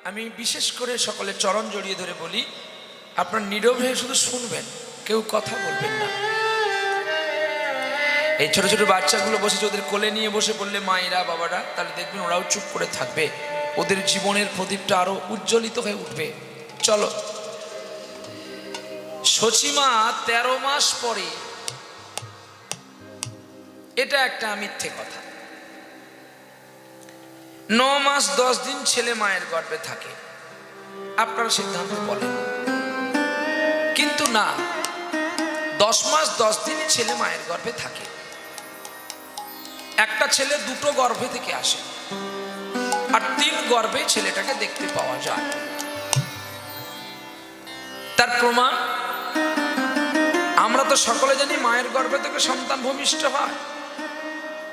আমি বিশেষ করে সকলের চরণ জড়িয়ে ধরে বলি, আপনার নীরব হয়ে শুধু শুনবেন, কেউ কথা বলবেন না। এই ছোট ছোট বাচ্চাগুলো বসে ওদের কোলে নিয়ে বসে পড়লে মায়েরা বাবারা, তাহলে দেখবেন ওরাও চুপ করে থাকবে, ওদের জীবনের প্রদীপটা আরো উজ্জ্বলিত হয়ে উঠবে। চলো, সচিমা 13 মাস পরে, এটা একটা মিথ্যে কথা। 9 মাস 10 দিন ছেলে মায়ের গর্ভে থাকে, আপনারা সিদ্ধান্ত বলেন। কিন্তু না, 10 মাস 10 দিন ছেলে মায়ের গর্ভে থাকে। একটা ছেলে দুটো গর্ভে থেকে আসে, আর 3 গর্ভে ছেলেটাকে দেখতে পাওয়া যায়। তার প্রমাণ আমরা তো সকলে জানি, মায়ের গর্ভে থেকে সন্তান ভূমিষ্ঠ হয়।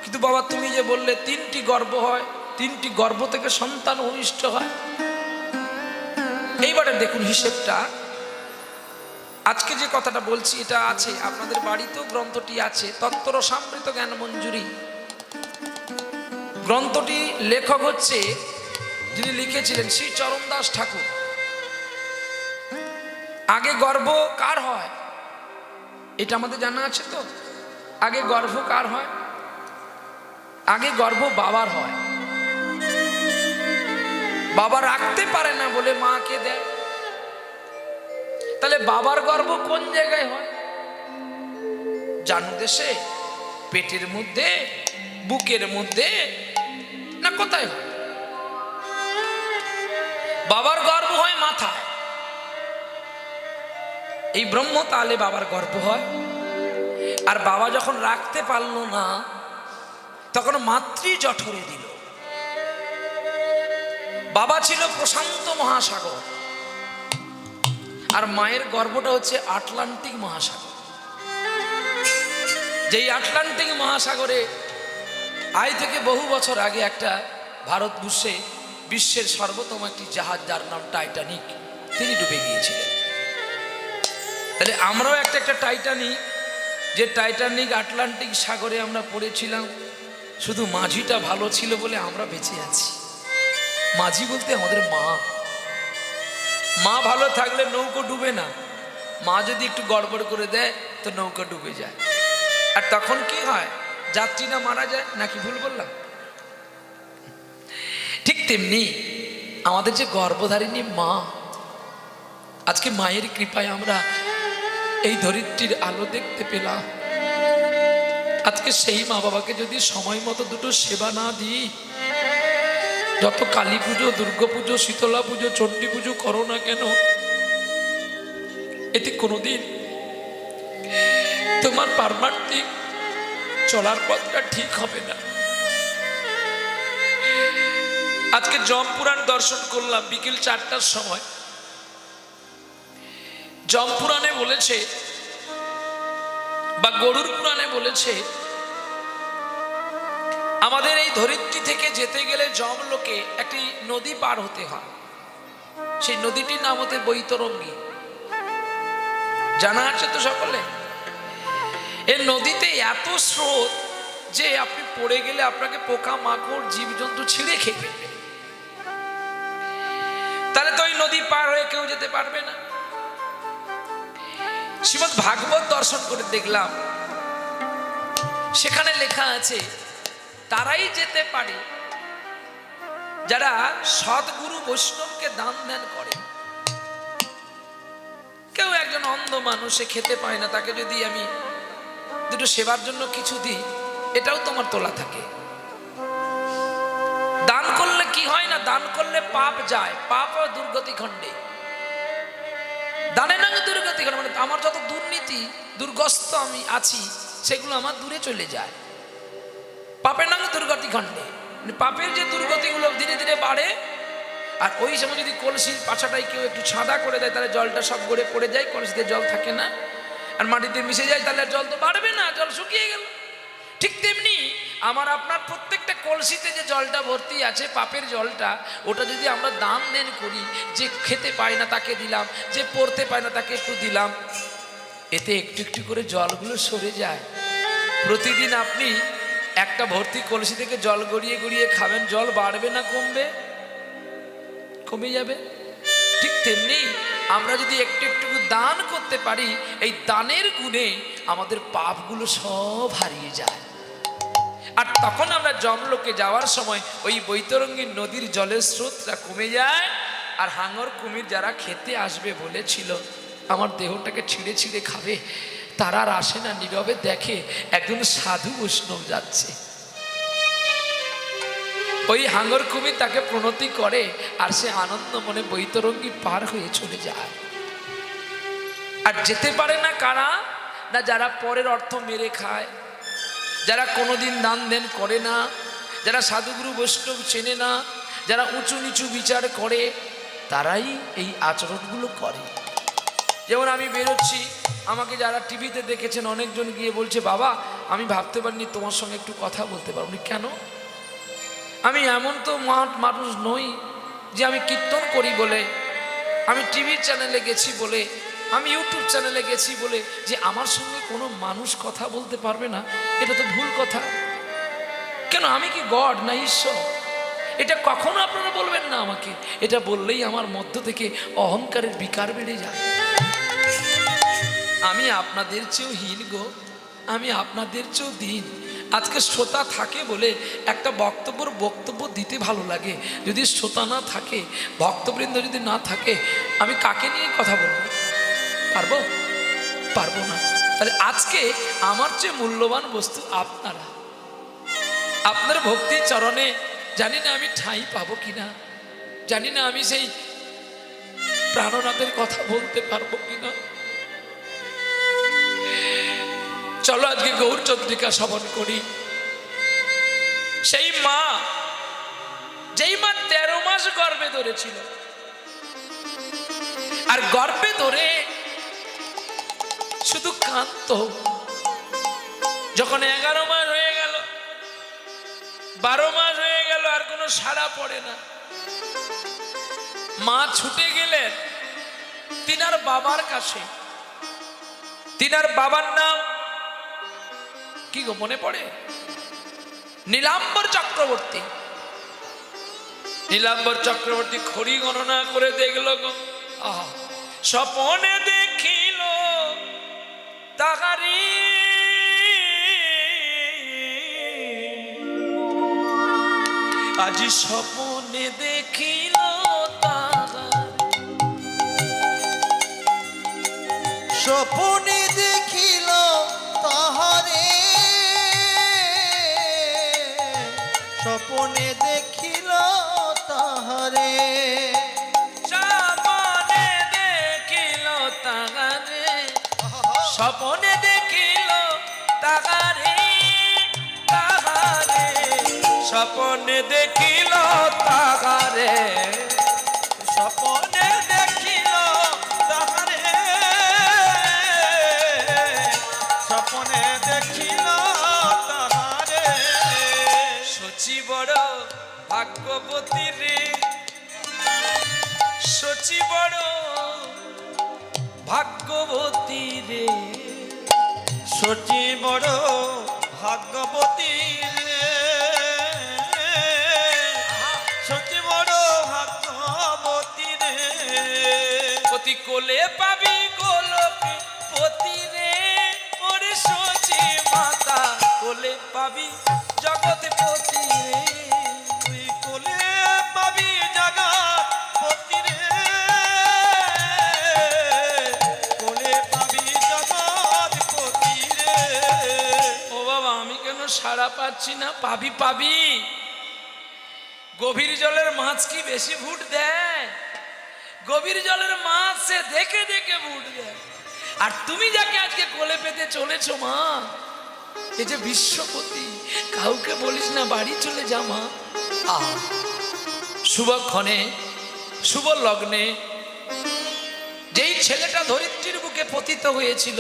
কিন্তু বাবা, তুমি যে বললে 3টি গর্ভ হয়, 3টি গর্ভ থেকে সন্তান ভূমিষ্ঠ হয়। এইবারে দেখুন হিসেবটা। আজকে যে কথাটা বলছি এটা আছে আপনাদের বাড়িতেও, গ্রন্থটি আছে, তত্ত্বরসামৃত জ্ঞান মঞ্জুরি। গ্রন্থটি লেখক হচ্ছে, যিনি লিখেছিলেন, শ্রী চরণদাস ঠাকুর। আগে গর্ভ কার হয় এটা আমাদের জানা আছে তো? আগে গর্ভ কার হয়? আগে গর্ভ বাবার হয়। বাবা রাখতে পারে না বলে মাকে দেয়। তাহলে বাবার গর্ভ কোন জায়গায় হয়? জানুদেশে, পেটের মধ্যে, বুকের মধ্যে, না কোথায় হয়? বাবার গর্ভ হয় মাথায়। এই ব্রহ্ম তালে বাবার গর্ভ হয়। আর বাবা যখন রাখতে পারলো না, তখন মাতৃ জঠরে দিল। বাবা ছিল প্রশান্ত মহাসাগর, আর মায়ের গর্ভটা হচ্ছে আটলান্টিক মহাসাগর। যেই আটলান্টিক মহাসাগরে আজ থেকে বহু বছর আগে একটা ভারতবর্ষে বিশ্বের সর্বোত্তম একটি জাহাজ, যার নাম টাইটানিক, তিনি ডুবে গিয়েছিলেন। তাহলে আমরাও একটা টাইটানিক, যে টাইটানিক আটলান্টিক সাগরে আমরা পড়েছিলাম। শুধু মাঝিটা ভালো ছিল বলে আমরা বেঁচে আছি। মাঝি বলতে আমাদের মা। মা ভালো থাকলে নৌকো ডুবে না। মা যদি একটু গড়বড় করে দেয় তো নৌকা ডুবে যায়। আর তখন কি হয়? যাত্রীরা মারা যায়, নাকি ভুল বললাম? ঠিক তেমনি আমাদের যে গর্ভধারিণী মা, আজকে মায়ের কৃপায় আমরা এই ধরিত্রীর আলো দেখতে পেলাম। আজকে সেই মা বাবাকে যদি সময় মতো দুটো সেবা না দিই, যত কালী পুজো, দুর্গা পুজো, শীতলা পুজো, চণ্ডী পুজো করো না কেন, এতে কোনোদিন তোমার পারমার্থিক চলার পথটা ঠিক হবে না। আজকে যমপুরাণ দর্শন করলাম বিকেল 4টার সময়। যমপুরাণে বলেছে, বা গরুর পুরাণে বলেছে, আমাদের এই ধরিত্রী থেকে যেতে গেলে যমলোকে একটি নদী পার হতে হয়। সেই নদীটির নাম হতে বৈতরঙ্গী। জানা আছে তো সকলে? এই নদীতে এত স্রোত যে আপনি পড়ে গেলে আপনাকে পোকা মাকড় জীবজন্তু ছিঁড়ে খেয়ে ফেলবে। তাহলে তো ওই নদী পার হয়ে কেউ যেতে পারবে না। শ্রীমদ্ ভাগবত দর্শন করে দেখলাম, সেখানে লেখা আছে তারাই যেতে পারে যারা সদ্গুরু বৈষ্ণবকে দান ধ্যান করে। কেউ একজন অন্ধ মানুষ, সে খেতে পায় না, তাকে যদি আমি দুটো সেবার জন্য কিছু দিই, এটাও তোমার তোলা থাকে। দান করলে কি হয় না? দান করলে পাপ যায়, পাপ ও দুর্গতি খণ্ডে। দানে না দুর্গতি খণ্ডে, মানে আমার যত দুর্নীতি দুর্গস্ত আমি আছি সেগুলো আমার দূরে চলে যায়। পাপের নাম দুর্গতি খণ্ডে, পাপের যে দুর্গতিগুলো ধীরে ধীরে বাড়ে। আর ওই সময় যদি কলসির পাছাটাই কেউ একটু ছাদা করে দেয়, তাহলে জলটা সব গড়ে পড়ে যায়, কলসিতে জল থাকে না, আর মাটিতে মিশে যায়, তাহলে জল তো বাড়বে না, জল শুকিয়ে গেল। ঠিক তেমনি আমার আপনার প্রত্যেকটা কলসিতে যে জলটা ভর্তি আছে পাপের জলটা, ওটা যদি আমরা দান দেন করি, যে খেতে পায় না তাকে দিলাম, যে পড়তে পায় না তাকে একটু দিলাম, এতে একটু একটু করে জলগুলো সরে যায়। প্রতিদিন আপনি একটা ভর্তি কলসি থেকে জল গড়িয়ে গড়িয়ে খাবেন, জল বাড়বে না কমবে? কমে যাবে। ঠিক তেমনি আমরা যদি একটু একটু দান করতে পারি, এই দানের গুণে আমাদের পাপগুলো সব হারিয়ে যায়। আর তখন আমরা যমলোকে যাওয়ার সময় ওই বৈতরঙ্গী নদীর জলের স্রোতটা কমে যায়। আর হাঙর কুমির যারা খেতে আসবে বলেছিল আমার দেহটাকে ছিঁড়ে ছিঁড়ে খাবে, তারা আর আসে না, নীরবে দেখে একজন সাধু বৈষ্ণব যাচ্ছে। ওই হাঙর কুমির তাকে প্রণতি করে, আর সে আনন্দ মনে বৈতরঙ্গী পার হয়ে চলে যায়। আর যেতে পারে না কারা? না যারা পরের অর্থ মেরে খায়, যারা কোনোদিন দান দেন করে না, যারা সাধুগুরু বৈষ্ণব চেনে না, যারা উঁচু নিচু বিচার করে, তারাই এই আচরণগুলো করে। যেমন আমি বেরোচ্ছি, আমাকে যারা টিভিতে দেখেছেন অনেকজন গিয়ে বলছে, বাবা আমি ভাবতে পারিনি তোমার সঙ্গে একটু কথা বলতে পারবো। কেন? আমি এমন তো মানুষ নই যে আমি কীর্তন করি বলে, আমি টিভির চ্যানেলে গেছি বলে, আমি ইউটিউব চ্যানেলে গেছি বলে যে আমার সঙ্গে কোনো মানুষ কথা বলতে পারবে না, এটা তো ভুল কথা। কেন? আমি কি গড না ঈশ্বর? এটা কখনো আপনারা বলবেন না আমাকে। এটা বললেই আমার মধ্য থেকে অহংকারের বিকার বেড়ে যায়। আমি আপনাদের চেয়েও হীন গো, আমি আপনাদের চেয়েও দিন। আজকে শ্রোতা থাকে বলে একটা বক্তব্য দিতে ভালো লাগে। যদি শ্রোতা না থাকে, ভক্তবৃন্দ যদি না থাকে, আমি কাকে নিয়ে কথা বলবো? পারবো না। তাহলে আজকে আমার চেয়ে মূল্যবান বস্তু আপনারা। আপনার ভক্তি চরণে জানি না আমি ঠাঁই পাবো কিনা, জানি না আমি সেই প্রাণনাথের কথা বলতে পারবো কিনা। চলো আজকে গৌরচন্দ্রিকা শ্রবণ করি। সেই মা, যেই মা 13 মাস গর্ভে ধরেছিল, আর গর্ভে ধরে শুধু কাঁদত। যখন 11 মাস হয়ে গেল, 12 মাস হয়ে গেল, আর কোনো সাড়া পড়ে না। মা ছুটে গেলেন তিনার বাবার কাছে। তিনার বাবার নাম কি গো, মনে পড়ে? নীলাম্বর চক্রবর্তী। নীলাম্বর চক্রবর্তী খড়ি গণনা করে দেখল গো, স্বপনে দেখিল তাহারি আজি স্বপনে দেখিল স্বপনে দেখিল তাহারে, স্বপনে দেখিল তাহারে, স্বপনে দেখিল তাহারে, স্বপনে দেখিল তাহারে, তাহারে স্বপনে দেখিল তাহারে, স্বপনে দেখিল তাহারে, স্বপনে দেখিল তাহারে। সচি বড় ভাগ্যবতী রে, সচি বড় ভাগ্যবতী রে, সচি বড় ভাগ্যবতী রে, সচি বড় ভাগ্যবতী রে। পতি কোলে পাবি গোলকে পতি রে, ওরে সচি মাতা কোলে পাবি জগৎ পতি রে, তুই কোলে পাবি জগৎ পতি রে, কোলে পাবি জগৎ পতি রে। ও বাবা আমি কেন সাড়া পাচ্ছি না? পাবি পাবি। গভীর জলের মাছ কি বেশি ভুট দেয়? গভীর জলের মাছ সে দেখে দেখে ভুট দেয়। আর তুমি যাকে আজকে কোলে পেতে চলেছো মা, এই যে বিশ্বপতি, কাউকে বলিস না বাড়ি চলে যা মা। শুভক্ষণে, শুভ লগ্নে যেই ছেলেটা ধরিত্রীর বুকে পতিত হয়েছিল,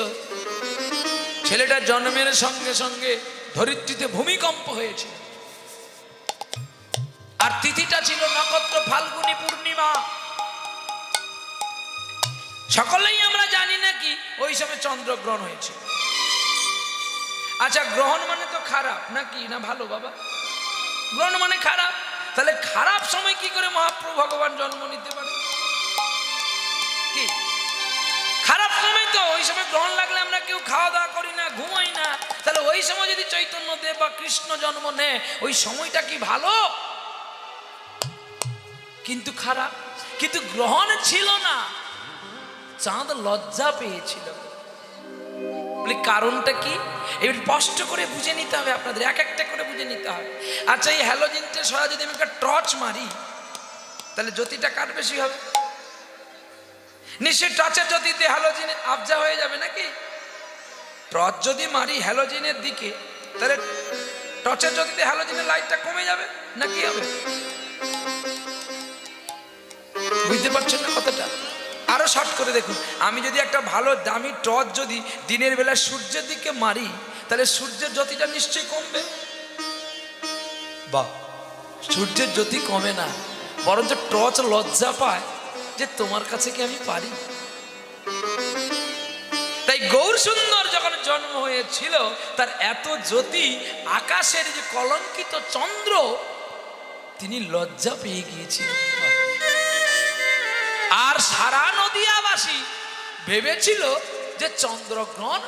ছেলেটার জন্মের সঙ্গে সঙ্গে ধরিত্রীতে ভূমিকম্প হয়েছিল। আর তিথিটা ছিল নক্ষত্র ফাল্গুনী পূর্ণিমা। সকলেই আমরা জানি নাকি ওই সময় চন্দ্রগ্রহণ হয়েছে। আচ্ছা, গ্রহণ মানে তো খারাপ নাকি না ভালো বাবা? গ্রহণ মানে খারাপ। তাহলে খারাপ সময় কি করে মহাপ্রভু ভগবান জন্ম নিতে পারে? কি খারাপ সময়? তো ওই সময় গ্রহণ লাগলে আমরা কেউ খাওয়া দাওয়া করি না, ঘুমাই না। তাহলে ওই সময় যদি চৈতন্য দেব বা কৃষ্ণ জন্ম নেয়, ওই সময়টা কি ভালো? কিন্তু খারাপ। কিন্তু গ্রহণ ছিল না, চাঁদ লজ্জা পেয়েছিল। বলি কারণটা কি? এবার স্পষ্ট করে বুঝে নিতে হবে আপনাদের, এক একটা করে বুঝে নিতে হবে। আচ্ছা, এই হ্যালোজেনটা সরা যদি আমি একটা টর্চ মারি, তাহলে জ্যোতিটা কার বেশি হবে? নিশ্চয়ই টর্চের জ্যোতিতে হ্যালোজেন আবজা হয়ে যাবে নাকি? টর্চ যদি মারি হ্যালোজেনের দিকে, তাহলে টর্চের জ্যোতিতে হ্যালোজেনের লাইটটা কমে যাবে না কি হবে? বুঝতে পারছেন না কথাটা? আরো শর্ট করে দেখুন, আমি যদি একটা ভালো দামি টর্চ যদি দিনের বেলা সূর্যের দিকে মারি, তাহলে সূর্যের জ্যোতিটা নিশ্চয়ই কমবে। বাহ, সূর্যের জ্যোতি কমে না, বরঞ্চ টর্চ লজ্জা পায় যে তোমার কাছে কি আমি পারি। তাই গৌর সুন্দর যখন জন্ম হয়েছিল, তার এত জ্যোতি, আকাশের যে কলঙ্কিত চন্দ্র, তিনি লজ্জা পেয়ে গিয়েছিলেন। আর সারা নদিয়াবাসী ভেবেছিল যে চন্দ্রগ্রহণ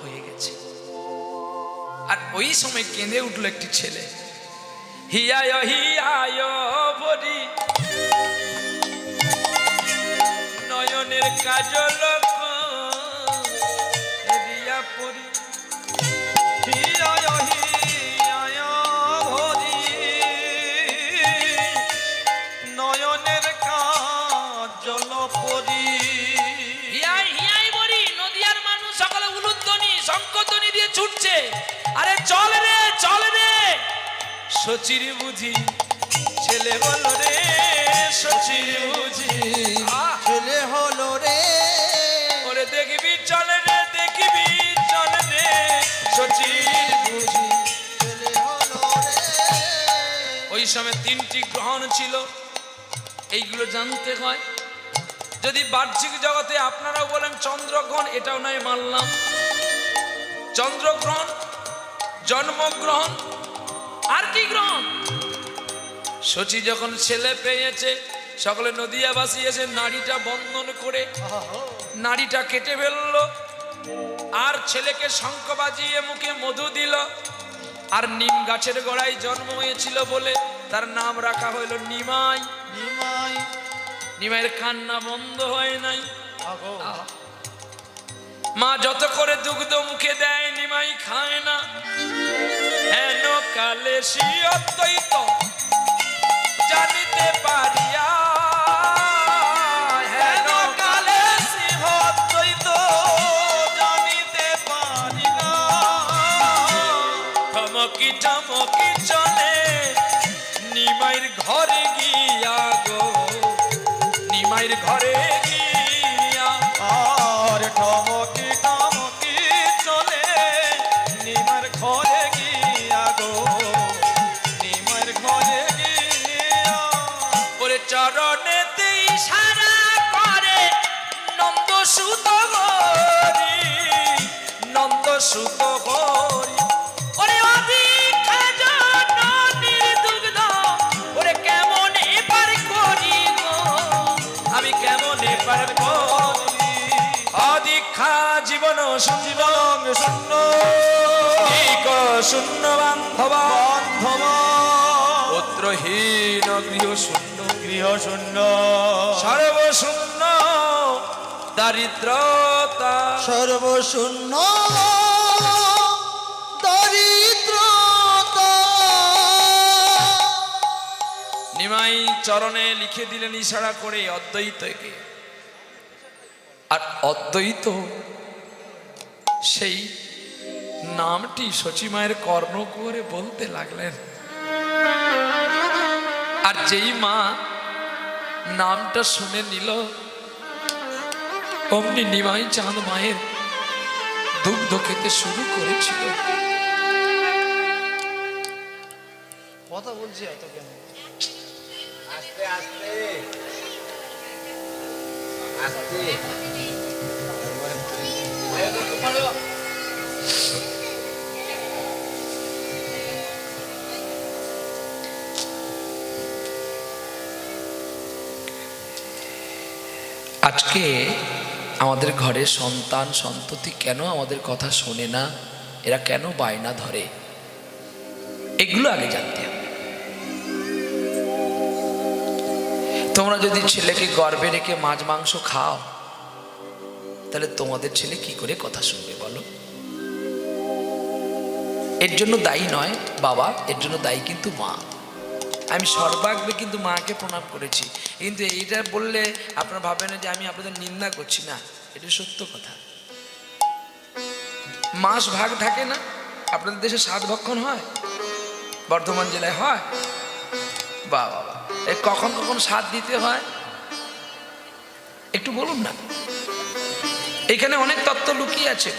হয়ে গেছে। আর ওই সময় কেঁদে উঠল একটি ছেলে, হিয়ায় হিয়ায় ভরি নয়নের কাজল রিয়া পরি, হিয়ায় হিয়ায় ভরি নয়নের কাজল পরি। হিয়াই হিয়াই বলি, নদিয়ার মানুষ সকলে উলুধ্বনি শঙ্খধ্বনি দিয়ে ছুটছে, আরে চল রে চল রে, সচির বুঝি ছেলে বলো রে, সচির বুঝি ছেলে হলো রে, ওরে দেখবি চল রে, দেখবি চল রে, সচির বুঝি। ছেলে হলো রে। ওই সময় 3টি গ্রহণ ছিল, এইগুলো জানতে হয়। যদি বাহ্যিক জগতে আপনারাও বলেন চন্দ্রগ্রহণ, এটাও নয় মানলাম। চন্দ্রগ্রহণ, জন্মগ্রহণ, আর কি গ্রহণ? শচী যখন ছেলে পেয়েছে, সকলে নদিয়াবাসী এসে নাড়িটা বন্ধন করে নাড়িটা কেটে ফেললো, আর ছেলেকে শঙ্খ বাজিয়ে মুখে মধু দিল। আর নিম গাছের গোড়ায় জন্ম হয়েছিল বলে তার নাম রাখা হইল নিমাই। নিমাই নিমাইয়ের কান্না বন্ধ হয় নাই। আগো মা যত করে দুগ্ধ মুখে দেয়, নিমাই খায় না। হেন কালে শিয়দ্বৈত জানিতে পারিয়া, হেন কালে শিবদ্বৈত জানিতে পারি না। ঠমকি ঠমকি চলে নিমাইয়ের ঘরে গিয়া গো, নিমাইয়ের ঘরে গিয়া। আর ঠমকি ঠমকি চলে নিমার ঘরে গিয়া গো, নিমার ঘরে গিয়া। ওরে চরণেতে ইশারা করে নন্দ সুত হরি, নন্দ সুত হরি। ওরে অধিকা জননীর দুগ্ধ, ওরে কেমন এবার করি গো, আমি কেমন এবার করি। অধিক্ষা জীবন শূন্য শূন্য এক শূন্য বান্ধব, বান্ধব পুত্রহীন গৃহ শূন্য, গৃহ শূন্য সর্বশূন্য দারিদ্রতা। সর্বশূন্য দরিদ্রতা। নিমাই চরণে লিখে দিলেন ইশারা করে অদ্বৈতকে। আর অদ্বৈত সেই নামটি সচিমায়ের কর্ণ করে বলতে লাগলেন। আর যেই মা নামটা শুনে নিল, অমনি নিমাই চাঁদ মায়ের দুগ্ধ খেতে শুরু করেছিল। কথা বলছি এত কেন? আস্তে আস্তে আস্তে আজকে আমাদের ঘরে সন্তান সন্ততি কেন আমাদের কথা শোনে না, এরা কেন বায়না ধরে, এগুলো আগে জানতে হবে। তোমরা যদি ছেলেকে গর্ভে রেখে মাছ মাংস খাও, তাহলে তোমাদের ছেলে কি করে কথা শুনবে বলো? এর জন্য দায়ী নয় বাবা, এর জন্য দায়ী কিন্তু মা। আমি সর্বাগ্রে কিন্তু মাকে প্রণাম করেছি, কিন্তু এইটা বললে আপনারা ভাবেন যে আমি আপনাদের নিন্দা করছি, না, এটা সত্য কথা। মাস ভাগ থাকে না, আপনাদের দেশে 7 ভক্ষণ হয়, বর্ধমান জেলায় হয়। বাহ বাবা, এই কখন কখন 7 দিতে হয় একটু বলুন না, এখানে অনেক তত্ত্ব লুকিয়ে আছে।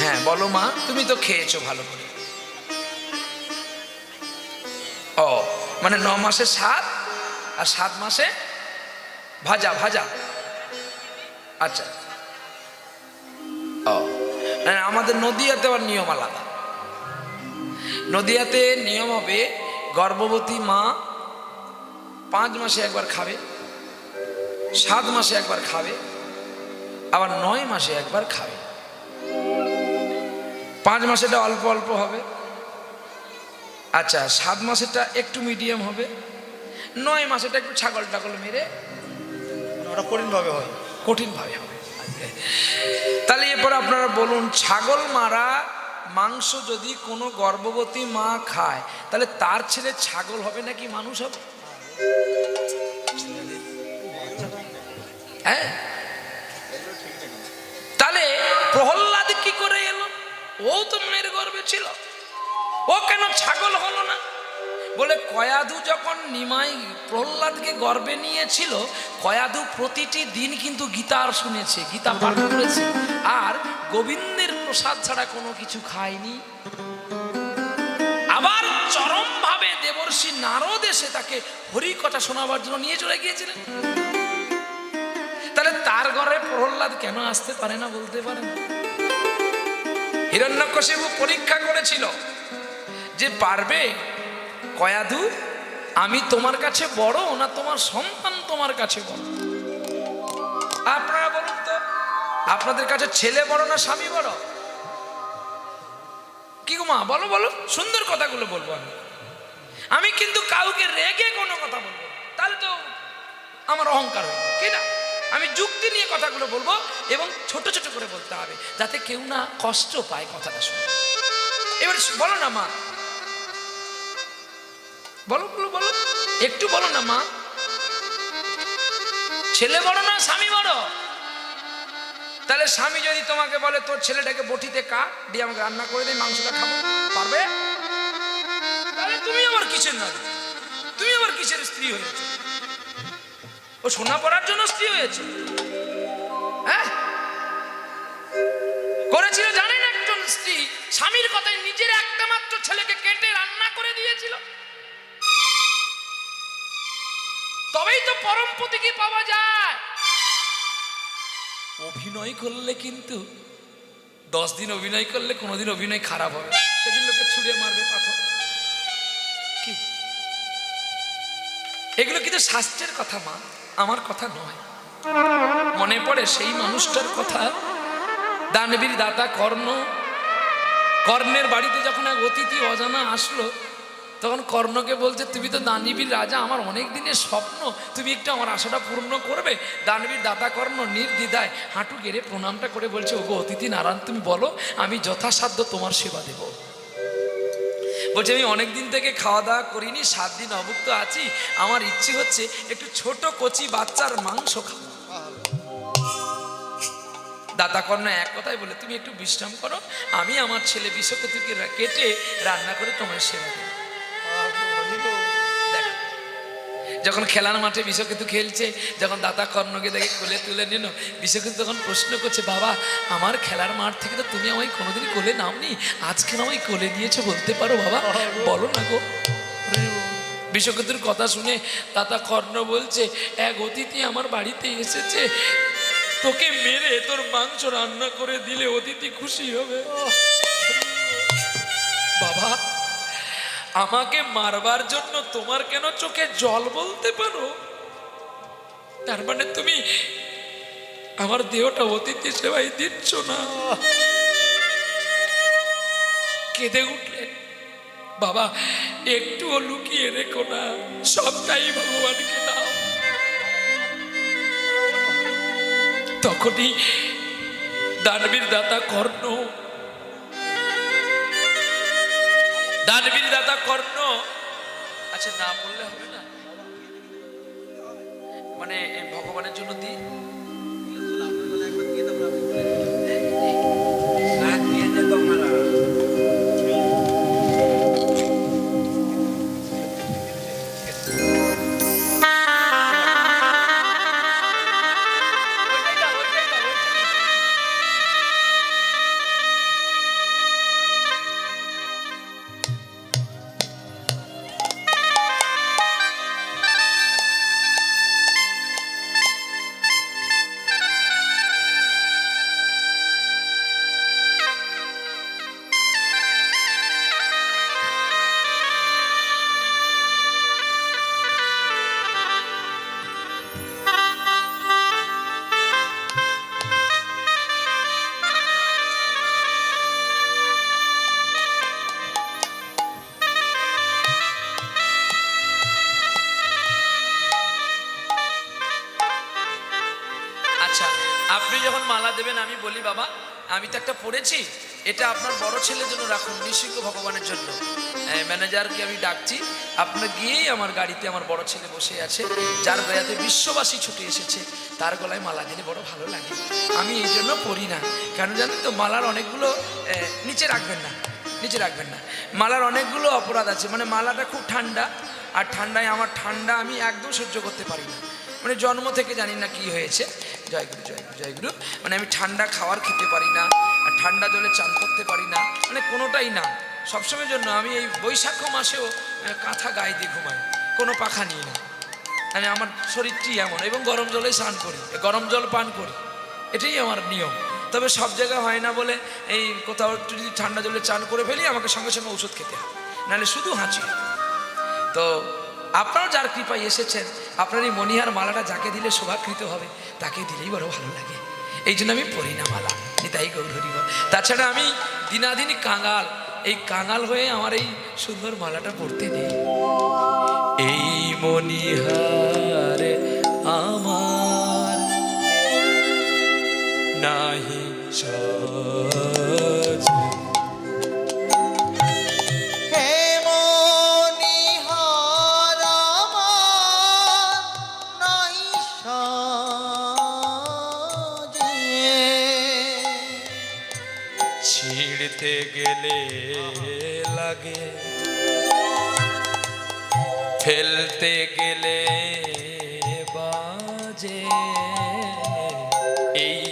হ্যাঁ বলো মা, তুমি তো খেয়েছো ভালো করে। ও মানে 9 মাসে 7 আর 7 মাসে ভাজা ভাজা, আচ্ছা। ও আমাদের নদিয়াতে আবার নিয়ম আলাদা। নদিয়াতে নিয়ম হবে গর্ভবতী মা 5 মাসে একবার খাবে, 7 মাসে একবার খাবে, আবার 9 মাসে একবার খাবে। 5 মাসেটা অল্প অল্প হবে, আচ্ছা 7 মাসেরটা একটু মিডিয়াম হবে, 9 মাসেটা একটু ছাগল টাগল মেরে ওটা কঠিনভাবে হয়। কঠিনভাবে হবে। তাহলে এরপর আপনারা বলুন, ছাগল মারা মাংস যদি কোনো গর্ভবতী মা খায়, তাহলে তার ছেলে ছাগল হবে নাকি মানুষ হবে? হ্যাঁ, তাহলে প্রহ্লাদ কি করে এলো? ও তো মেয়ের গর্ভে ছিল, ও কেন ছাগল হলো না? বলে কয়াধু যখন নিমাই প্রহ্লাদকে গর্ভে নিয়েছিল, কয়াধু প্রতিটি দিন কিন্তু গীতার শুনেছে, গীতা পাঠ করেছে, আর গোবিন্দের প্রসাদ ছাড়া কোনো কিছু খায়নি। আবার চরম ভাবে দেবর্ষি নারদ এসে তাকে হরি কথা শোনাবার জন্য নিয়ে চলে গিয়েছিলেন। তাহলে তার ঘরে প্রহ্লাদ কেন আসতে পারে না বলতে পারেন? হিরণ্যকশিপু পরীক্ষা করেছিল যে পারবে কয়াধু, আমি তোমার কাছে বড় না তোমার সন্তান তোমার কাছে বড়? আপনারা বলুন তো, আপনাদের কাছে ছেলে বড় না স্বামী বড়? কি গো মা, বলো বলো, সুন্দর কথাগুলো বলবো আমি। আমি কিন্তু কাউকে রেগে কোনো কথা বলবো, তাহলে তো আমার অহংকার হয়ে যাবে, কি না? আমি যুক্তি নিয়ে কথাগুলো বলবো এবং ছোট ছোট করে বলতে হবে, যাতে কেউ না কষ্ট পায় কথাটা শুনে। এবার বলো না মা, বলো বলো বলো, একটু বলো না মা, ছেলে বড় না স্বামী বড়? তাহলে স্বামী যদি তোমাকে বলে তোর ছেলেটাকে বটিতে কাট দিয়ে আমাকে রান্না করে দিই, মাংসটা খাবো, পারবে? তাহলে তুমি আমার কিসের না, তুমি আমার কিসের স্ত্রী হয়েছে? ও সোনা পড়ার জন্য স্ত্রী হয়েছে? হ্যাঁ, করেছিল জানেন একজন স্ত্রী স্বামীর কথায় নিজের একটা মাত্র ছেলেকে কেটে রান্না করে দিয়েছিল। তবেই তো পরমপতি কি পাওয়া যায়। অভিনয় করলে কিন্তু 10 দিন অভিনয় করলে কোনোদিন অভিনয় খারাপ হবে, সেদিন লোকে ছুঁড়ে মারবে পাথর। কি এগুলো কিন্তু শাস্ত্রের কথা মা, আমার কথা নয়। মনে পড়ে সেই মানুষটার কথা, দানবীর দাতা কর্ণ। কর্ণের বাড়িতে যখন এক অতিথি অজানা আসলো, তখন কর্ণকে বলছে তুমি তো দানবীর রাজা, আমার অনেক দিনের স্বপ্ন, তুমি একটু আমার আশাটা পূর্ণ করবে? দানবীর দাতা কর্ণ নির্দ্বিধায় হাঁটু গেড়ে প্রণামটা করে বলছে, ওগো অতিথি নারায়ণ, তুমি বলো, আমি যথাসাধ্য তোমার সেবা দেব। বলছে আমি অনেক দিন থেকে খাওয়া দাওয়া করিনি, 7 দিন অভুক্ত আছি, আমার ইচ্ছে হচ্ছে একটু ছোট কচি বাচ্চার মাংস খাবো। দাতা কর্ণ এক কথাই বলে, তুমি একটু বিশ্রাম করো, আমি আমার ছেলে বিষকেতুকে কেটে রান্না করে তোমার সেবা দেব। যখন খেলার মাঠে বিষকেতু খেলছে, যখন দাতা কর্ণকে দেখে কোলে তুলে নিল, বিষকেতু তখন প্রশ্ন করছে, বাবা আমার খেলার মাঠ থেকে তো তুমি আমায় কোনোদিন কোলে নাওনি, আজকে আমায় কোলে নিয়েছো, বলতে পারো বাবা, বলো না গো। বিষকেতুর কথা শুনে দাতা কর্ণ বলছে, এক অতিথি আমার বাড়িতে এসেছে, তোকে মেরে তোর মাংস রান্না করে দিলে অতিথি খুশি হবে। বাবা আমাকে মারবার জন্য তোমার কেন চোখে জল বলতে পারো? তার মানে তুমি আমার দেহটা অতিথি সেবাই দিচ্ছ না। কেঁদে উঠলেন, বাবা একটুও লুকিয়ে রেখো না, সবটাই ভগবানকে দাও। তখনই দানবীর দাতা কর্ণ, দানবীর দাতা কর্ণ, আচ্ছা না বললে হবে না, মানে ভগবানের জন্য দিই। আচ্ছা আপনি যখন মালা দেবেন আমি বলি, বাবা আমি তো একটা পড়েছি, এটা আপনার বড় ছেলের জন্য রাখুন, নৃসিংহ ভগবানের জন্য। ম্যানেজারকে আমি ডাকছি, আপনার গিয়েই আমার গাড়িতে আমার বড় ছেলে বসে আছে, যার গলাতে বিশ্ববাসী ছুটে এসেছে, তার গলায় মালা দিলে বড় ভালো লাগে। আমি এই জন্য পড়ি না, কেন জানেন তো, মালার অনেকগুলো নিচে রাখবেন না, নিচে রাখবেন না, মালার অনেকগুলো অপরাধ আছে। মানে মালাটা খুব ঠান্ডা, আর ঠান্ডায় আমার ঠান্ডা আমি একদম সহ্য করতে পারি না, মানে জন্ম থেকে জানি না কি হয়েছে। জয়গুরু জয়গুরু জয়গুরু, মানে আমি ঠান্ডা খাওয়ার খেতে পারি না, আর ঠান্ডা জলে চান করতে পারি না, মানে কোনোটাই না। সবসময়ের জন্য আমি এই বৈশাখ মাসেও কাঁথা গায়ে দিয়ে ঘুমাই, কোনো পাখা নিই না। আমি আমার শরীরটি এমন, এবং গরম জলে স্নান করি, গরম জল পান করি, এটাই আমার নিয়ম। তবে সব জায়গায় হয় না বলে এই কোথাও একটু যদি ঠান্ডা জলে চান করে ফেলি, আমাকে সঙ্গে সঙ্গে ওষুধ খেতে হয়, নাহলে শুধু হাঁচি। তো আপনারাও যার কৃপায় এসেছেন, আপনার এই মণিহার মালাটা যাকে দিলে শোভাকৃত হবে তাকে দিলেই বড় ভালো লাগে, এই জন্য আমি পড়ি না মালা, তাই গৌর হরি বল। তাছাড়া আমি দিনাদিন কাঙাল, এই কাঙাল হয়ে আমার এই সুন্দর মালাটা পড়তে নেই। এই মণিহার আমার নাহি সাজ, ছিঁড়তে গেলে লাগে, ফেলতে গেলে বাজে, এই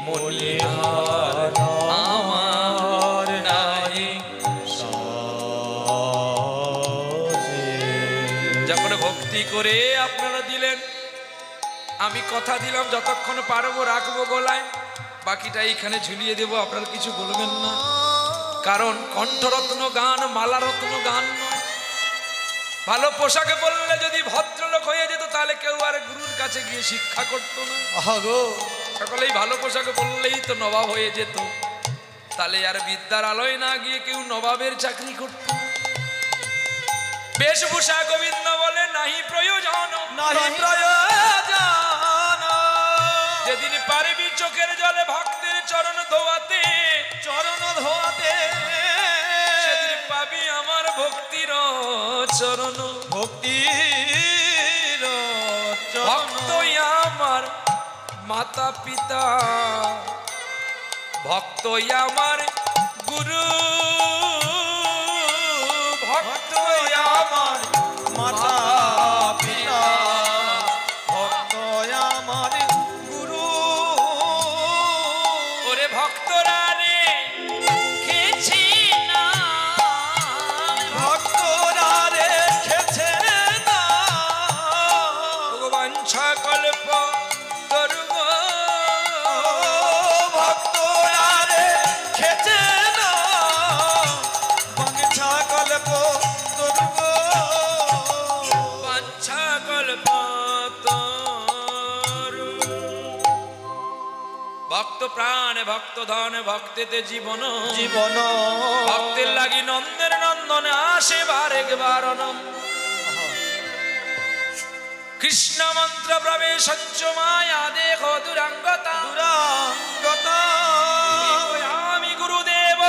মণিহার আমার নাই সাজে। যখন ভক্তি করে আপনারা দিলেন, আমি কথা দিলাম যতক্ষণ পারবো রাখবো গলায়, বাকিটা এইখানে ঝুলিয়ে দেবো, আপনারা কিছু বলবেন না। কারণ কণ্ঠরত্ন গান মালারত্ন গান নয়। ভালো পোশাকে বললে যদি ভদ্রলোক হয়ে যেত, তাহলে কেউ আর গুরুর কাছে গিয়ে শিক্ষা করতো না। সকলেই ভালো পোশাকে বললেই তো নবাব হয়ে যেত, তাহলে আর বিদ্যার আলোয় না গিয়ে কেউ নবাবের চাকরি করত। বেশভূষা গোবিন্দ বলে নাহি প্রয়োজন, নাহি প্রয়োজন, যেদিন পারবি চোখের জলে ভক্তের চরণ ধোয়াতে, চরণ ধোয়াতে, সেদিন পাবি আমার ভক্তির চরণ। ভক্তির ভক্ত আমার মাতা পিতা, ভক্ত আমার গুরু, ভক্ত আমার মাতা পিতা, ভক্ত আমার গুরু। ওরে ভক্তরা রে খেছি না, ভক্তরা রেখেছে না, ভগবান কল্প দুর্গ, ভক্তরা রেখেছে না, বাঞ্ছা কল্প দুর্গ, বাঞ্ছা কল্প ভক্ত প্রাণ ভক্ত ধন ভক্তেতে জীবন জীবন ভক্তের লাগি নন্দের নন্দনে আসে বারেকবার অনম কৃষ্ণ মন্ত্র প্রবেশ মায়া দেহ দুরাঙ্গতা দুরাঙ্গতা আমি গুরুদেব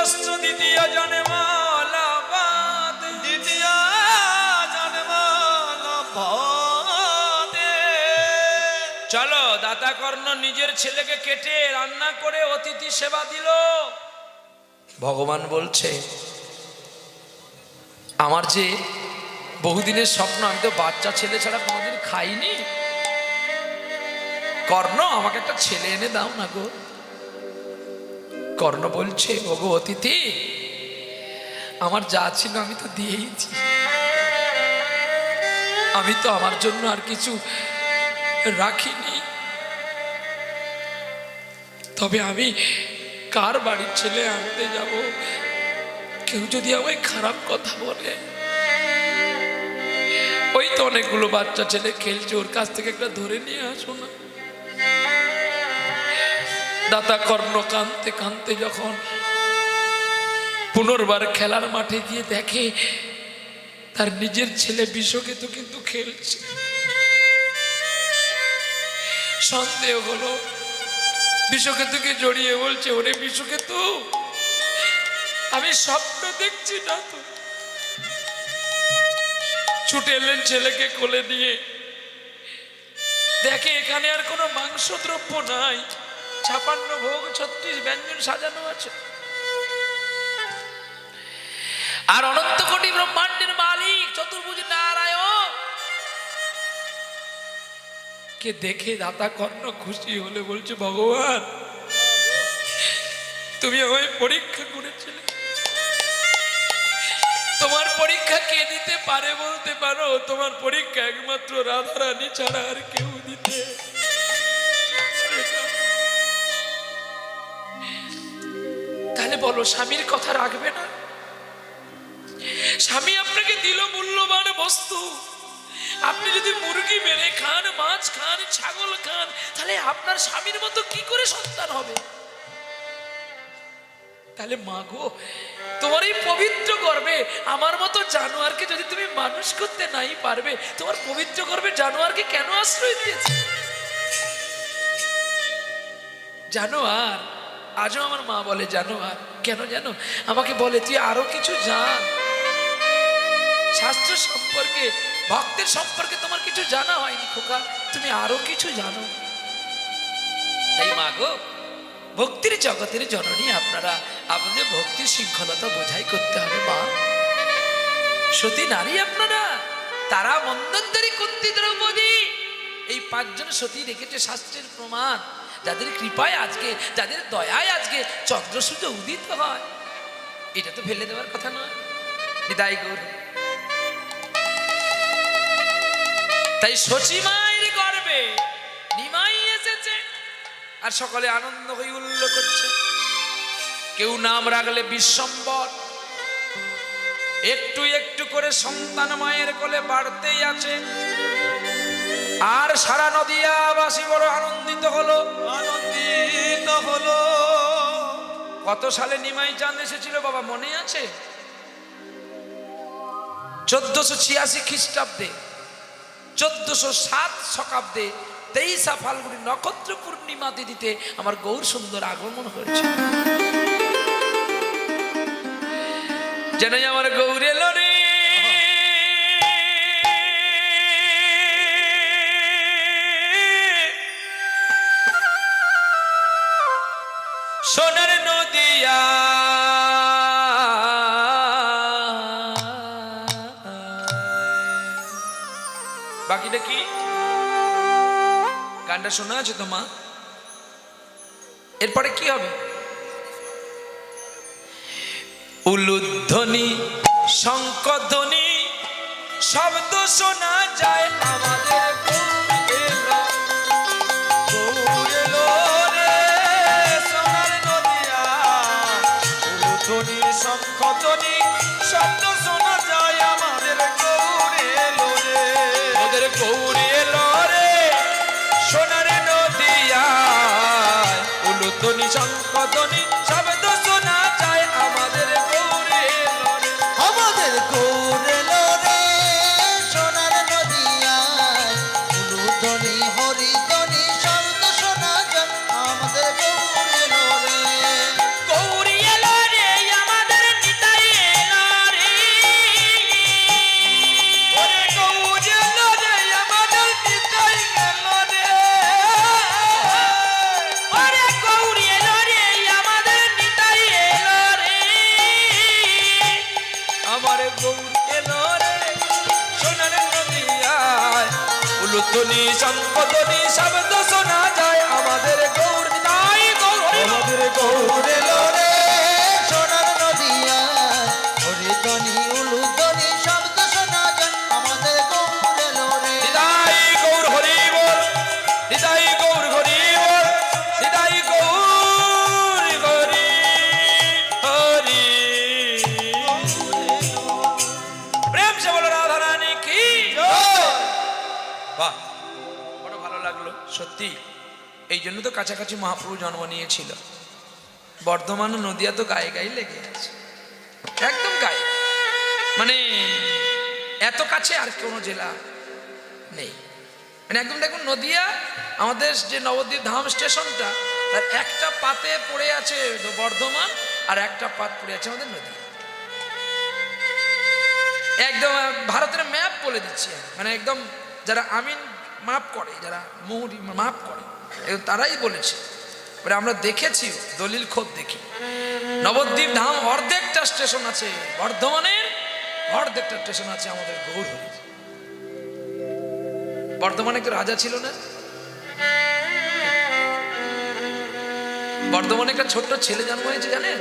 দ্বিতীয় জন্ম লাভাত দ্বিতীয় জন্ম লাভতে। চলো দাতা কর্ণ নিজের ছেলেকে কেটে রান্না করে অতিথি সেবা দিল। ভগবান বলছে আমার যে বহুদিনের স্বপ্ন, আমি তো বাচ্চা ছেলে ছাড়া কোনোদিন খাইনি। কর্ণ আমাকে একটা ছেলে এনে দাও না গো। কর্ণ বলছে ওগো অতিথি, আমার যা ছিল আমি তো দিয়েইছি, আমি তো আমার জন্য আর কিছু রাখিনি। তবে আমি কার বাড়ির ছেলে আনতে যাব? কেউ যদি আমায় খারাপ কথা বলে, ওই তো অনেকগুলো বাচ্চা ছেলে খেলছে, ওর কাছ থেকে একটা ধরে নিয়ে আসো না। দাতা কর্ণ কাঁদতে কাঁদতে যখন পুনর্বার খেলার মাঠে গিয়ে দেখে তার নিজের ছেলে বিষকেতু কিন্তু খেলছে, সন্দেহ হলো। বিষকেতুকে জড়িয়ে বলছে ওরে বিষকেতু, আমি স্বপ্ন দেখছি না তো। ছুটে এলেন ছেলেকে কোলে নিয়ে, দেখে এখানে আর কোনো মাংস দ্রব্য নাই, 56 ভোগ 36 ব্যঞ্জন সাজানো আছে। আর অনন্ত কোটি ব্রহ্মাণ্ডের মালিক চতুর্ভুজ নারায়ণ কে দেখে দাতা কর্ণ খুশি হলে বলছে ভগবান তুমি আমায় পরীক্ষা করেছিলে, তোমার পরীক্ষা কে দিতে পারে বলতে পারো? তোমার পরীক্ষা একমাত্র রাধারানী ছাড়া আর কেউ দিতে পারে না। তাহলে বলো স্বামীর কথা রাখবে না? স্বামী আপনাকে দিল মূল্যবান বস্তু, আপনি যদি মুরগি মেরে খান, মাছ খান, ছাগল খান, তাহলে আপনার স্বামীর মতো কি করে সন্তান হবে? তাহলে মা গো, তোমার এই পবিত্র গর্ভে আমার মতো জানোয়ারকে যদি তুমি মানুষ করতে নাই পারবে, তোমার পবিত্র গর্ভে জানোয়ারকে কেন আশ্রয় দিয়েছে? জানোয়ার আজও আমার মা বলে জানোয়ার কেন জানো? আমাকে বলে তুই আরো কিছু জান, শাস্ত্র সম্পর্কে, ভক্তের সম্পর্কে তোমার কিছু জানা হয়নি খোকা, তুমি আরো কিছু জানো। তাই মা গো, ভক্তির জগতের জননী আপনারা, আপনাদের ভক্তির শৃঙ্খলতা বোঝাই করতে হবে মা। সতী নারী আপনারা, তারা মন্দন্তরী কুন্তী দ্রৌপদী, এই 5 জন সতী রেখেছে শাস্ত্রের প্রমাণ, যাদের কৃপায় আজকে, যাদের দয়ায় আজকে চন্দ্র সূর্য উদিত হয়। এটা তো ফেলে দেওয়ার কথা নয়। বিদায় গৌর। তাই শচী মায়ের গর্ভে নিমাই এসেছে, আর সকলে আনন্দ হয়ে উল্ল করছে। কেউ নাম রাখলে বিশ্বম্বর, একটু একটু করে সন্তান মায়ের কোলে বাড়তেই আছে। আর সারা নদিয়াবাসী বড় আনন্দিত হলো, আনন্দিত হলো। কত সালে নিমাই চাঁদ এসেছিল বাবা মনে আছে? 1486 খ্রিস্টাব্দে, 1407 শকাব্দে 23 ফাল্গুনি নক্ষত্র পূর্ণিমা তিথিতে আমার গৌর সুন্দর আগমন হয়েছে। যেন আমার গৌর এলো রে, সোনার নদিয়া বাকিটা কি গানটা শোনা আছে তো মা? এরপরে কি হবে? উলুধ্বনি শঙ্খধ্বনি শব্দ শোনা যায়, আমাদের গৌর এলো রে, সোনার নদিয়া। উলুধ্বনি শঙ্খধ্বনি শব্দ শোনা যায়, আমাদের গৌর এলো রে। ওদের গৌর এলো রে, সোনার নদিয়া। ধ্বনি শঙ্খ ধ্বনি শব্দ শোনা যায় আমাদের গৌরে লরে। আমাদের গৌরে লরে সোনার নদিয়ায় উলুধ্বনি হরিধ্বনি শব্দ শোনা যায় আমাদের গৌরে লরে। গৌরী এলো রে আমাদের নিতাই এলো রে। ওরে গৌরী এলো রে আমাদের নিতাই এলো রে। ওরে গৌরী এলো রে আমাদের নিতাই এলো রে। আমার গৌরী এলো রে সোনার নদিয়ায় উলুধ্বনি শঙ্খ ধ্বনি শব্দ শোনা যায় আমাদের গৌর নিতাই গৌর আমাদের গৌরে লরে সোনার নদিয়ায় হরিধ্বনি উলুধ্বনি শব্দ শোনা যায় আমাদের গৌরে লরে। নিতাই গৌর হরি বল নিতাই গৌর হরি বল নিতাই গৌর হরি হরি। প্রেম সে বলো রাধা রানী কি বাহ, বড় ভালো লাগলো সত্যি। এই জন্য তো কাছাকাছি মহাপ্রভু জন্ম নিয়েছিল। বর্ধমান ও নদিয়া তো গায়ে গায়ে লেগে আছে, একদম গায়ে, মানে এত কাছে আর কোনো জেলা নেই। মানে একদম দেখুন নদিয়া আমাদের যে নবদ্বীপ ধাম স্টেশনটা তার একটা পাতে পড়ে আছে বর্ধমান আর একটা পাত পড়ে আছে আমাদের নদিয়া। একদম ভারতের ম্যাপ বলে দিচ্ছি, মানে একদম যারা আমিন মাপ করে, যারা মুহুরি মাপ করে একদম তারাই বলেছে। মানে আমরা দেখেছি, দলিল খোদ দেখি। নবদ্বীপ ধাম অর্ধেকটা স্টেশন আছে বর্ধমানের, অর্ধেকটা স্টেশন আছে আমাদের গৌরহরির। বর্ধমানে একটা রাজা ছিল না, বর্ধমানে একটা ছোট্ট ছেলে জন্ম হয়েছে জানেন?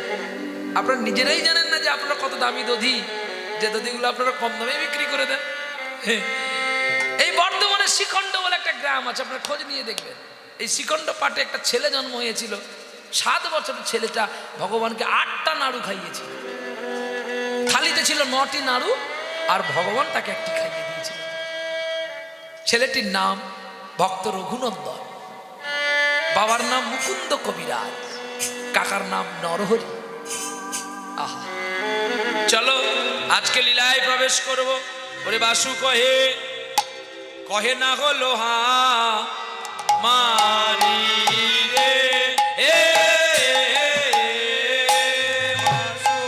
আপনারা নিজেরাই জানেন না যে আপনারা কত দামি দধি, যে দধিগুলো আপনারা কম দামে বিক্রি করে দেন। এই বর্ধমানে শিখণ্ড বলে একটা গ্রাম আছে, আপনারা খোঁজ নিয়ে দেখবেন। এই শিখণ্ড পাটে একটা ছেলে জন্ম হয়েছিল। 7 বছরের ছেলেটা ভগবানকে 8টা নাড়ু খাইয়েছিল। থালিতে ছিল 9টি নাড়ু আর ভগবান তাকে একটি খাইয়ে দিয়েছিল। ছেলেটির নাম ভক্ত রঘুনন্দন, বাবার নাম মুকুন্দ কবিরাজ, কাকার নাম নরহরি। আহা, চলো আজকে লীলায় প্রবেশ করব। ওরে বাসু কহে কহে না হলো হা মারি রে এ বাসু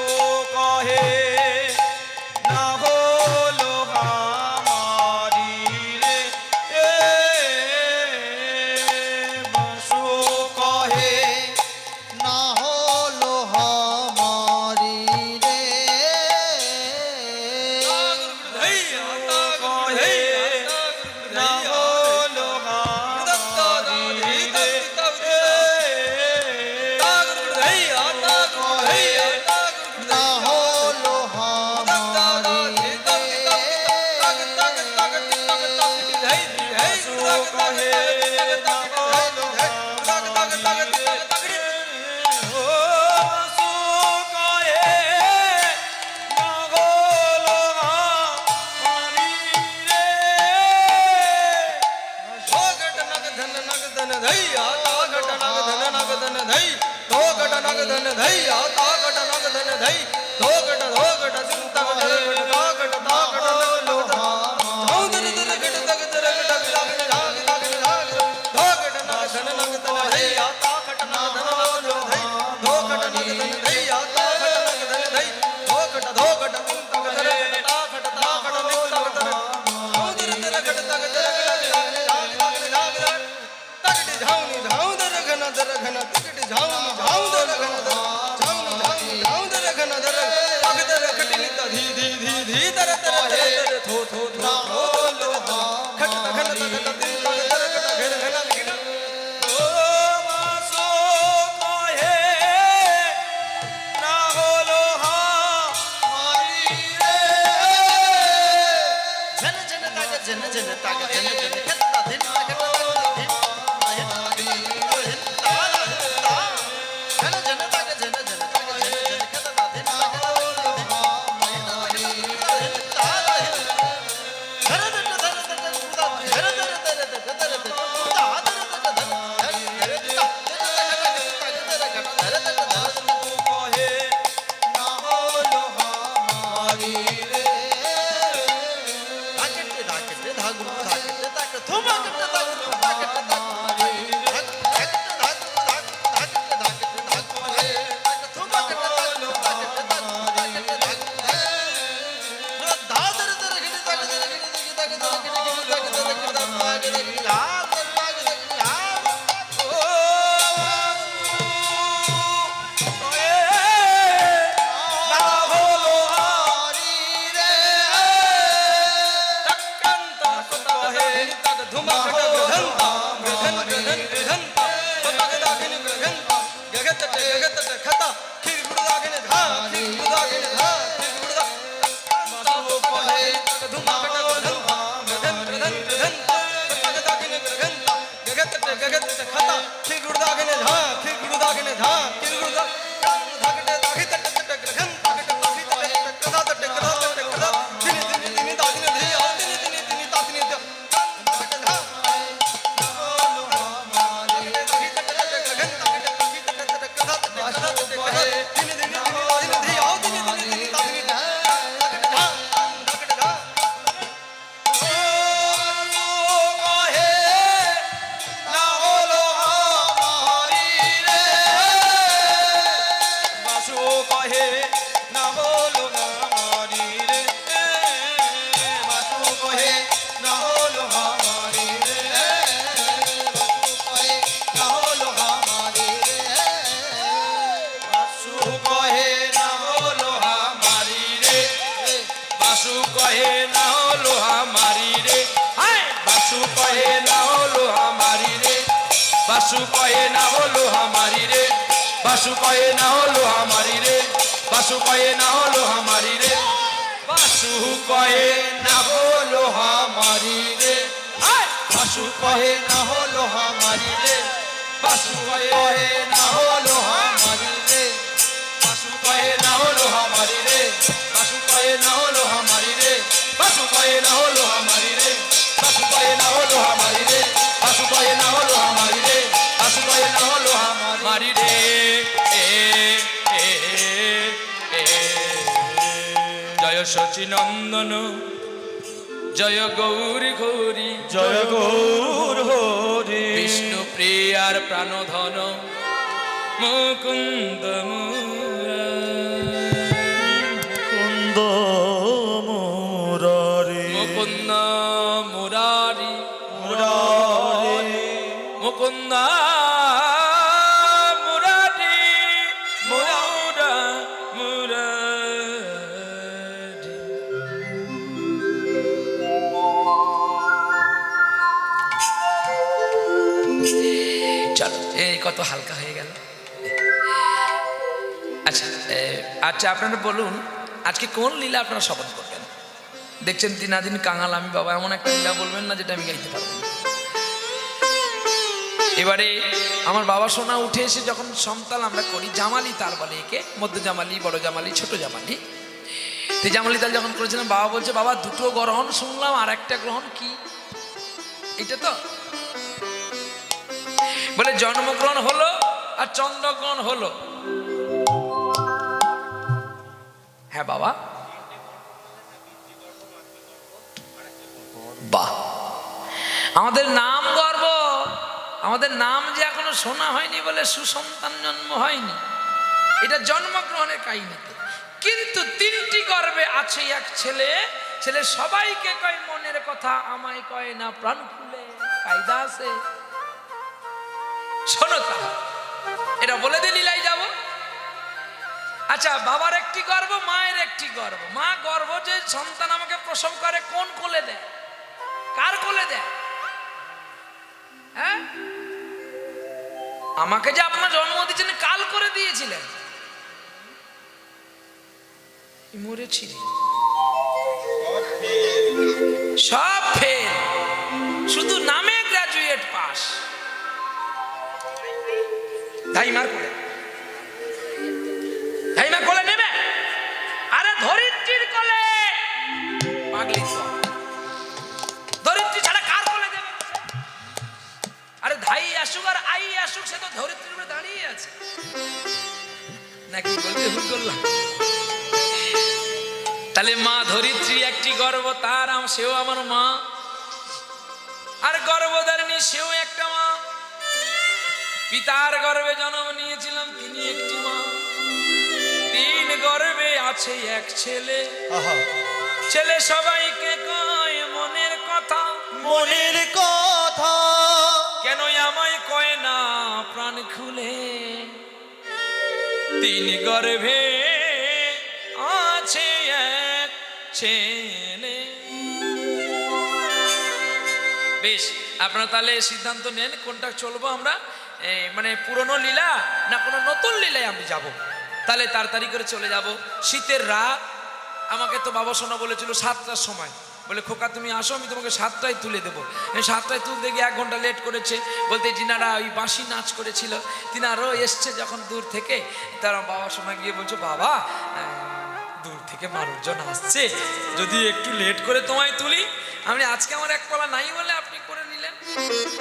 কহে না হলো আমারি রে এ বাসু কহে না হলো হামারি রে কহে না হলো আমারি রে না হলো হামারি धी धी धी बासु कहे ना होलो हमारी रे, बासु कहे ना होलो हमारी रे, बासु कहे ना होलो हमारी रे, बासु कहे ना होलो हमारी रे, बासु कहे ना होलो हमारी रे, बासु कहे ना होलो हमारी रे, बासु कहे ना होलो हमारी रे, बासु कहे ना होलो हमारी रे, बासु कहे ना होलो हमारी रे, बासु कहे ना होलो हमारी रे, बासु कहे ना होलो हमारी रे, बासु कहे ना होलो हमारी रे, जय सचिनंदन जय गौरी गौरी জয় গৌর হরি विष्णु प्रियार प्राणधन मुकुंद কুন্দ মুরারি मुकुंद मुरारी মুরারি मुकुंद मुरारी मुरा मुरारी चलो এই কত হালকা হয়ে গেল। আচ্ছা আচ্ছা আপনারা বলুন আজকে কোন লীলা আপনারা শপথ করবেন? দেখছেন দিনাদিন কাঙাল আমি বাবা, এমন একটা লীলা বলবেন না যেটা আমি গাইতে পারবো না। এবারে আমার বাবা সোনা উঠে এসে যখন সমতাল আমরা করি, জামালি তাল বলে একে, মধ্য জামালি, বড় জামালি, ছোট জামালি। তো জামালি তাল যখন করেছিলাম বাবা বলছে বাবা দুটো গ্রহণ শুনলাম, আর একটা গ্রহণ কি? এটা তো বলে জন্মগ্রহণ হলো আর চন্দ্রগ্রহণ হলো। হ্যাঁ বাবা, বাহ, আমাদের নাম গর্ব, আমাদের নাম যে এখনো শোনা হয়নি বলে সুসন্তান জন্ম হয়নি, এটা জন্মগ্রহণের কাহিনীতে। কিন্তু তিনটি গর্বে আছে এক ছেলে, ছেলে সবাইকে কয় মনের কথা, আমায় কয় না প্রাণ খুলে। কায়দা আছে, শোনো তা, এটা বলে দিয়ে লীলাই যাব। আচ্ছা, বাবার একটি গর্ব, মায়ের একটি গর্ব। মা গর্ব যে সন্তান আমাকে প্রসব করে কোন কোলে দেয়, কার কোলে দেয়? হ্যাঁ, আমাকে যে আপনার জন্ম দিয়েছেন কাল করে দিয়েছিলেন, মরেছি সব ফেল, শুধু নামে গ্রাজুয়েট পাস। ধাইমার কোলে, ধাইমার কোলে নেবে, আরে ধরিত্রীর কোলে। পাগলি তো, ধরিত্রী ছাড়া কার কোলে দেবে? আরে ধাই আসুক আর আই আসুক, সে তো ধরিত্রীর উপরে দাঁড়িয়ে আছে নাকি? বলতে ভুল করলাম? তাহলে মা ধরিত্রী একটি গর্ব, তার সেও আমার মা। আর গর্ভধারিণী সেও একটা মা। পিতার গর্ভে জন্ম নিয়েছিলাম, তিনি একটি মা। তিন গর্ভে আছে এক ছেলে, ছেলে সবাইকে কয় মনের কথা, মনের কথা কেন আমায় কয় না প্রাণ খুলে? তিন গর্ভে আছে এক ছেলে। বেশ, আপনারা তাহলে সিদ্ধান্ত নেন কোনটা চলবো আমরা, মানে পুরনো লীলা না কোনো নতুন লীলায় আমি যাব। তাহলে তাড়াতাড়ি করে চলে যাব। শীতের রাত, আমাকে তো বাবা সোনা বলেছিল 7টার সময়, বলে খোকা তুমি আসো, আমি তোমাকে 7টায় তুলে দেবো। 7টায় তুলতে গিয়ে 1 ঘন্টা লেট করেছে, বলতে যিনারা ওই বাঁশি নাচ করেছিল তিনারও এসছে যখন দূর থেকে, তারা বাবা শোনা গিয়ে বলছে বাবা দূর থেকে মানুষজন আসছে, যদি একটু লেট করে তোমায় তুলি। আমি আজকে আমার 1 কলা নাই বলে আপনি করে নিলেন,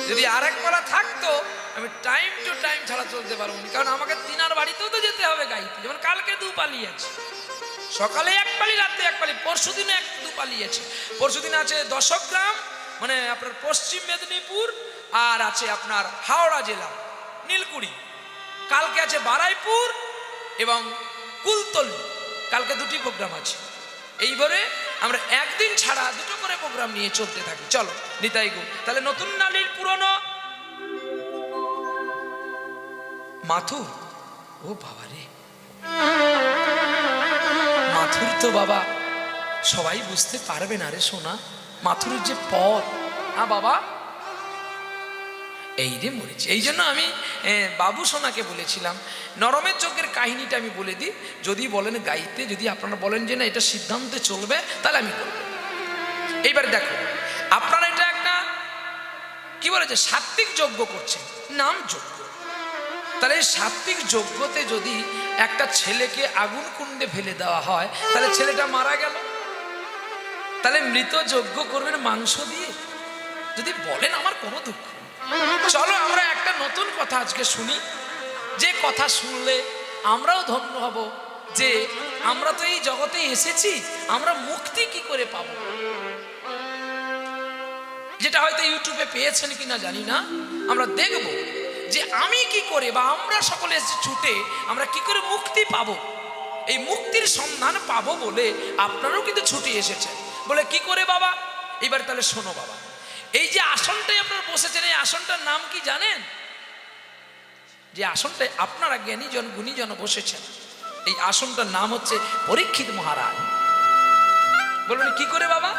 যদি আর 1 কলা থাকতো আমি টাইম টু টাইম ছাড়া চলতে পারবো না, কারণ আমাকে তিনার বাড়িতেও তো যেতে হবে গাইতে। যেমন কালকে 2 পালি আছে, সকালে 1 পালি, রাতে 1 পালি, পরশু দিনে 2 পালি আছে। পরশু দিন আছে দশগ্রাম, মানে আপনার পশ্চিম মেদিনীপুর, আর আছে আপনার হাওড়া জেলা নীলকুড়ি। কালকে আছে বারাইপুর এবং কুলতলি, কালকে 2টি প্রোগ্রাম আছে। এইবারে আমরা একদিন ছাড়া 2টো করে প্রোগ্রাম নিয়ে চলতে থাকি। চলো নিতাই গো, তাহলে নতুন নালির পুরনো মাথুর। ও বাবা রে, মাথুর তো বাবা সবাই বুঝতে পারবে না রে সোনা, মাথুরের যে পথ। বাবা এই রে মরেছি। এই জন্য আমি বাবু সোনাকে বলেছিলাম নরমের চোখের কাহিনীটা আমি বলে দিই, যদি বলেন গাইতে, যদি আপনারা বলেন যে না এটা সিদ্ধান্তে চলবে, তাহলে আমি বলবো। এইবার দেখো, আপনারা এটা একটা কি বলেছে সাত্বিক যজ্ঞ করছেন, নাম যজ্ঞ। তাহলে এই সাত্বিক যজ্ঞতে যদি একটা ছেলেকে আগুন কুণ্ডে ফেলে দেওয়া হয়, তাহলে ছেলেটা মারা গেল। তাহলে মৃত যজ্ঞ করবেন মাংস দিয়ে? যদি বলেন আমার কোনো দুঃখ। চলো আমরা একটা নতুন কথা আজকে শুনি, যে কথা শুনলে আমরাও ধন্য হব, যে আমরা তো এই জগতে এসেছি, আমরা মুক্তি কি করে পাবো। যেটা হয়তো ইউটিউবে পেয়েছেন কিনা জানি না, আমরা দেখব যে আমি কি করে বা আমরা সকলে ছুটে আমরা কি করে মুক্তি পাবো। এই মুক্তির সন্ধান পাবো বলে আপনারাও কিন্তু ছুটে এসেছেন। বলে কি করে বাবা? এবার তাহলে শোনো বাবা, এই যে আসনটাই আপনারা বসেছেন, এই আসনটার নাম কি জানেন? যে আসনটায় আপনারা জ্ঞানীজন গুণীজন বসেছেন, এই আসনটার নাম হচ্ছে পরীক্ষিত মহারাজ। বলুন কি করে বাবা?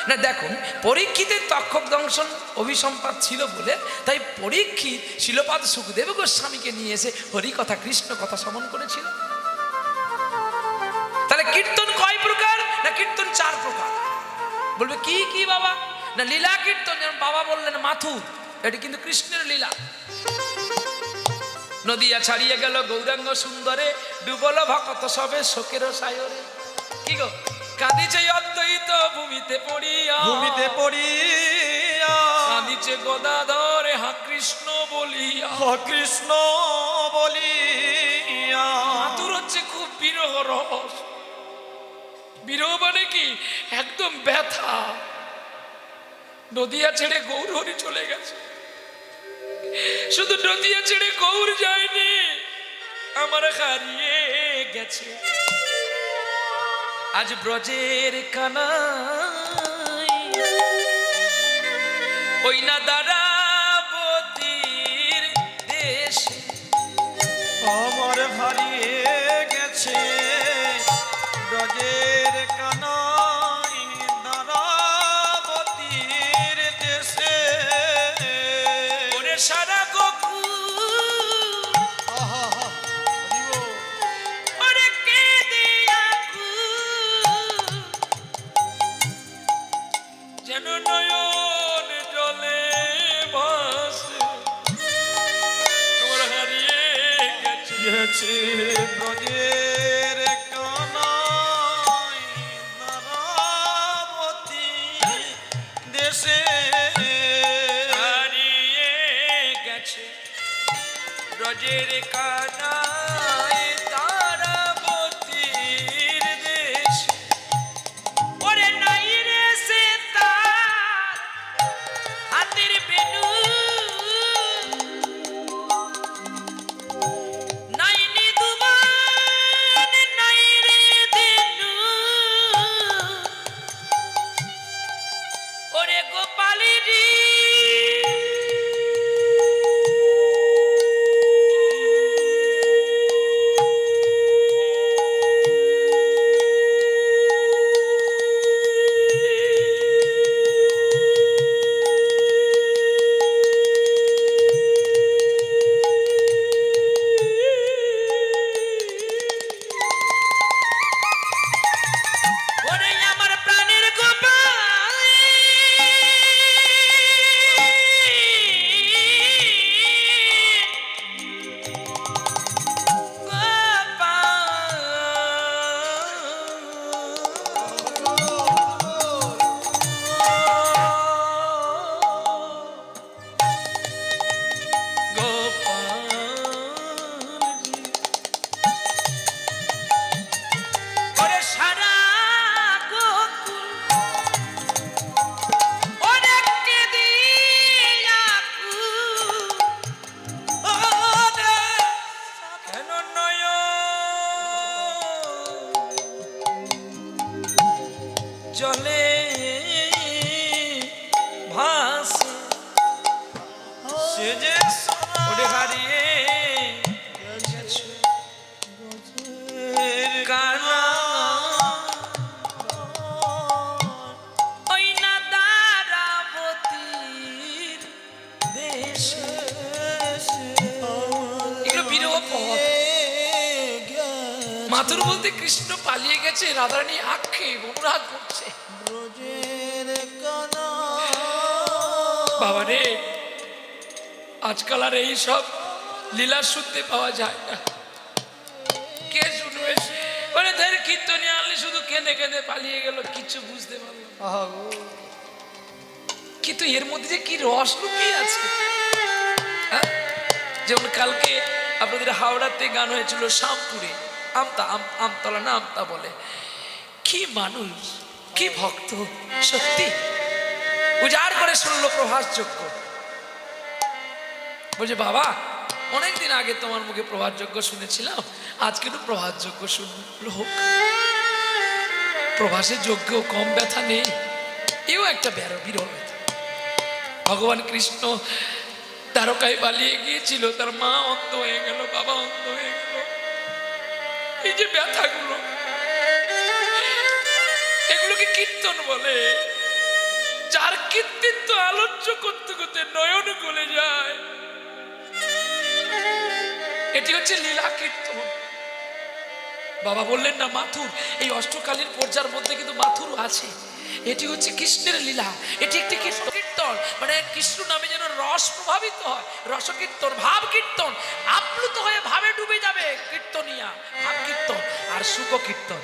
না দেখুন, পরীক্ষিতের তক্ষক দংশন অভিসম্পাদ ছিল বলে তাই পরীক্ষিত শিলপাদ সুখদেব গোস্বামীকে নিয়ে এসে হরি কথা কৃষ্ণ কথা শ্রবণ করেছিল। তাহলে কীর্তন কয় প্রকার? না কীর্তন 4 প্রকার। বলবে কি কি বাবা? না লীলা কীর্তন, যেমন বাবা বললেন মাথুর, এটি কিন্তু কৃষ্ণের লীলা। নদিয়া ছাড়িয়ে গেল গৌরাঙ্গ সুন্দরে, ডুবল ভকত সবে শোকের সায়রে। কি গো কাঁদিছে অদ্বৈত ভূমিতে পড়িয়া, ভূমিতে পড়িয়া কাঁদিছে গদাধরে হা কৃষ্ণ বলিয়া, কৃষ্ণ বলিয়া। মাথুর হচ্ছে খুব বিরহ রস। বিরহ মানে কি? একদম ব্যথা। নদিয়া ছেড়ে গৌর হরি চলে গেছে, শুধু নদিয়া ছেড়ে গৌর যায়নি, আমার হারিয়ে গেছে। আজ ব্রজের কানাই ওই না দ্বারাবতীর দেশে, আমার হারিয়ে গেছে ব্রজের কানাই দ্বারাবতীর দেশে। ওরে সারা গোকুল ওরে কেঁদে আকুল, যেন নয়ন জলে ভাসে, তোমার হারিয়ে গেছে ব্রজের কানাই দ্বারাবতী দেশে। হারিয়ে গেছে ব্রজের কানাই দ্বারাবতীর দেশে। ওরে নাই রে সে তার হাতের বেনু, নাই নি দুমান, নাই রে দেনু। ওরে গোপালেরি সে যে সোনা ওরে হারিয়ে কানা ওই না দারাবতীর দেশে। এগুলো বিরহ পথ। মাথুর বলতে কৃষ্ণ পালিয়ে গেছে, রাধারানী আক্ষে অনুরাগ করছে। বাবা রে, আজকাল আর এই সব লীলা শুনতে পাওয়া যায় না। কে শুনবে? বলে ধর কীর্তনে আনলে শুধু কেঁদে কেঁদে পালিয়ে গেল, কিছু বুঝতে পারলো না। কিন্তু এর মধ্যে যে কি রস লুকিয়ে আছে। হ্যাঁ? যেমন কালকে আপনাদের হাওড়াতে গান হয়েছিল শ্যামপুরে, আমতলা না আমতা বলে। কি মানুষ, কি ভক্ত, সত্যি উজাড় করে শুনলো প্রভাসযোগ্য। বলছে বাবা, অনেকদিন আগে তোমার মুখে প্রভাতযোগ্য শুনেছিলাম, আজকে একটু প্রভাতযোগ্য শুনলো হোক। প্রভাসের যোগ্য কম ব্যথা নেই, এও একটা বিরহ ব্যথা। ভগবান কৃষ্ণ দ্বারকায় পালিয়ে গিয়েছিল, তার মা অন্ধ হয়ে গেল, বাবা অন্ধ হয়ে গেল। এই যে ব্যথাগুলো, এগুলোকে কীর্তন বলে। যার কীর্তিত্ব আলোচ্য করতে করতে নয়ন গলে যায়, এটি হচ্ছে লীলা কীর্তন। বাবা বললেন না মাথুর, এই অষ্টকালীর পর্যার মধ্যে কিন্তু মাথুর আছে। এটি হচ্ছে কৃষ্ণের লীলা, এটি একটি কৃষ্ণ কীর্তন। মানে কৃষ্ণ নামে যেন রস প্রভাবিত হয়, রস কীর্তন, ভাব কীর্তন। আপ্লুত হয়ে ভাবে ডুবে যাবে কীর্তনিয়া, ভাব কীর্তন। আর সুখ কীর্তন,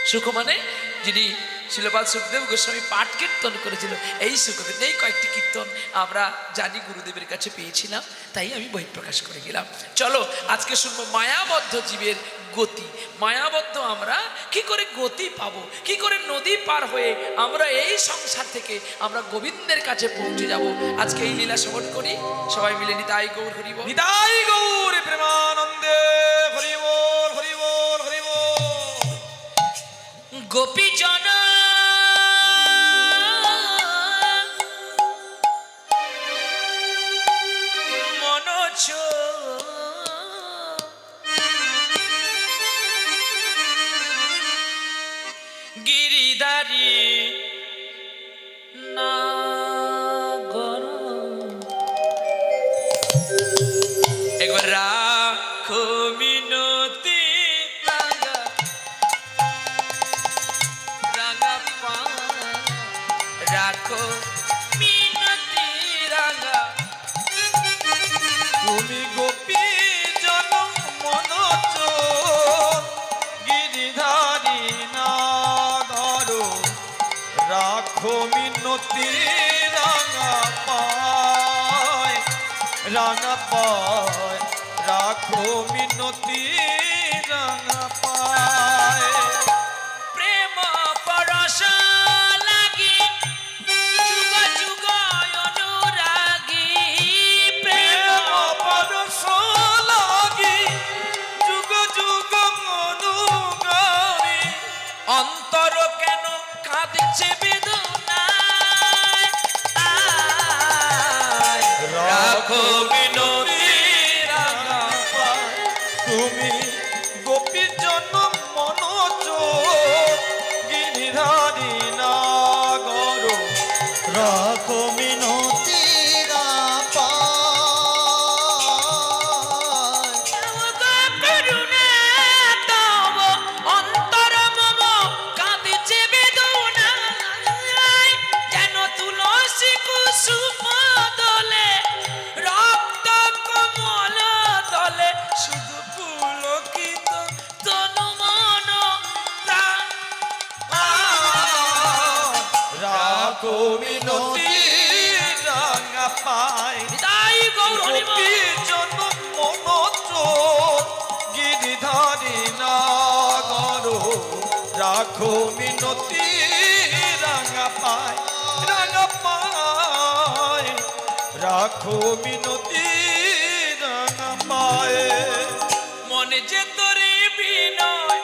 সুখ মানে যিনি শিলপাল সুখদেব গোস্বামী পাঠ কীর্তন করেছিল, এই সুখ কীর্তন। এই কয়েকটি কীর্তন আমরা জানি, গুরুদেবের কাছে পেয়েছিলাম, তাই আমি বই প্রকাশ করে গেলাম। চলো আজকে শুনবো মায়াবদ্ধ জীবের গতি। মায়াবদ্ধ আমরা কি করে গতি পাবো, কি করে নদী পার হয়ে আমরা এই সংসার থেকে আমরা গোবিন্দের কাছে পৌঁছে যাব। আজকে এই লীলা শ্রবণ করি, সবাই মিলে নিতাই গৌর হরি বল। নিতাই গৌর প্রেমানন্দে হরি বল হরি বল হরি বল। গোপীজন মনোজ গিরিধারী নাগর একবার রাখো মিনতি রাঙা রাঙা পা রাখো মিনতি রাঙা। তুমি গোপী জন মনোজ গিরিধারী নাগর রাখো মিনতি রাঙা পায় রাঙা পায় রাখো মিনতি রাঙা পায়। প্রেম পরশ লাগি যুগ যুগ অনুরাগী, প্রেম পরশ লাগি যুগ যুগ অনুগামী। অন্তর কেন কাঁদছে বেদনায়, রাখো মিনতি রাঙা পায়। তুমি গোপী জন মনোজ গিরিধারী নাগর রাখো মিনতি অন্তর মম কাঁদছে বেদনায়, যেন তুলসী কুসুম দলে রক্ত কমল দলে শুধু পুলকিত তনু মন প্রাণ। রাখো মিনতি রাঙা পায়। তাই গৌর হরি বল। গোপী জন মনোজ গিরিধারী নাগর রাখো মিনতি রাঙা পায় রাঙা পায় রাখো মিনতি রাঙা পায়। মনে যে তোরে বিনয়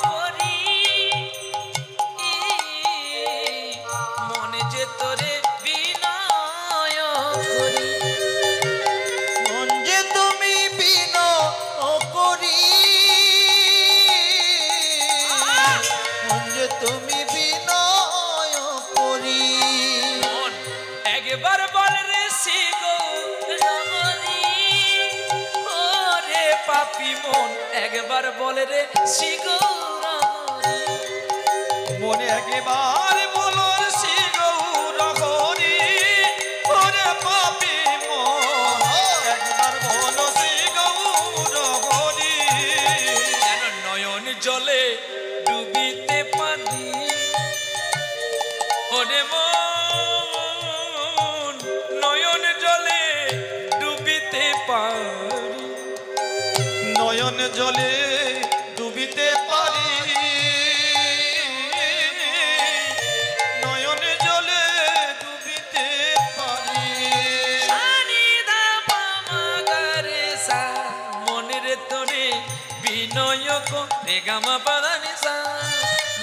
করি, মনে যে তোরে বিনয় করি, একবার বলে রে শ্রী গৌরহরি। মনে একবার বলো শ্রী গৌর হরি, ওরে পাপী মন একবার বলো শ্রী গৌর হরি। যেন নয়ন জলে ডুবিতে পারি, ওরে মন নয়ন জলে ডুবিতে পারি। নয়ন জলে ডুবিতে পারি, নয়ন জলে ডুবিতে পারি। সানি দা পা মা গা রে সা, মনের তোরে বিনয় করে গামা পাদা নি সা,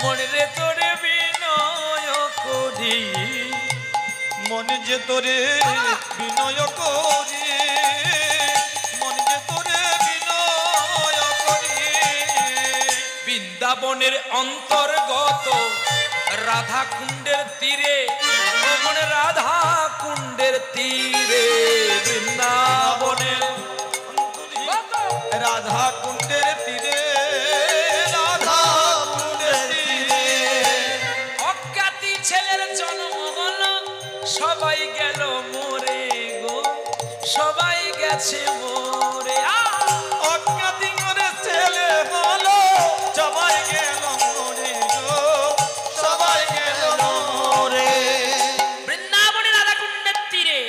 মনের তোরে বিনয় করি। মন যে তোরে বিনয় করি, মন যে তোরে বিনয় করি। বৃন্দাবনের অন্তর্গত রাধা কুণ্ডের তীরে, ও মনে রাধা কুণ্ডের তীরে, বৃন্দাবনের রাধা কুণ্ডের তীরে, রাধা কুণ্ডের তীরে। অজ্ঞাতি ছেলের জন্ম হলো, সবাই গেল মরে গো, সবাই গেছে মরে। অজ্ঞাতি করে ছেলে হলো, সবাই গেল মরে গো, সবাই গেল মরে। বৃন্দাবনের রাধা কুণ্ডের তীরে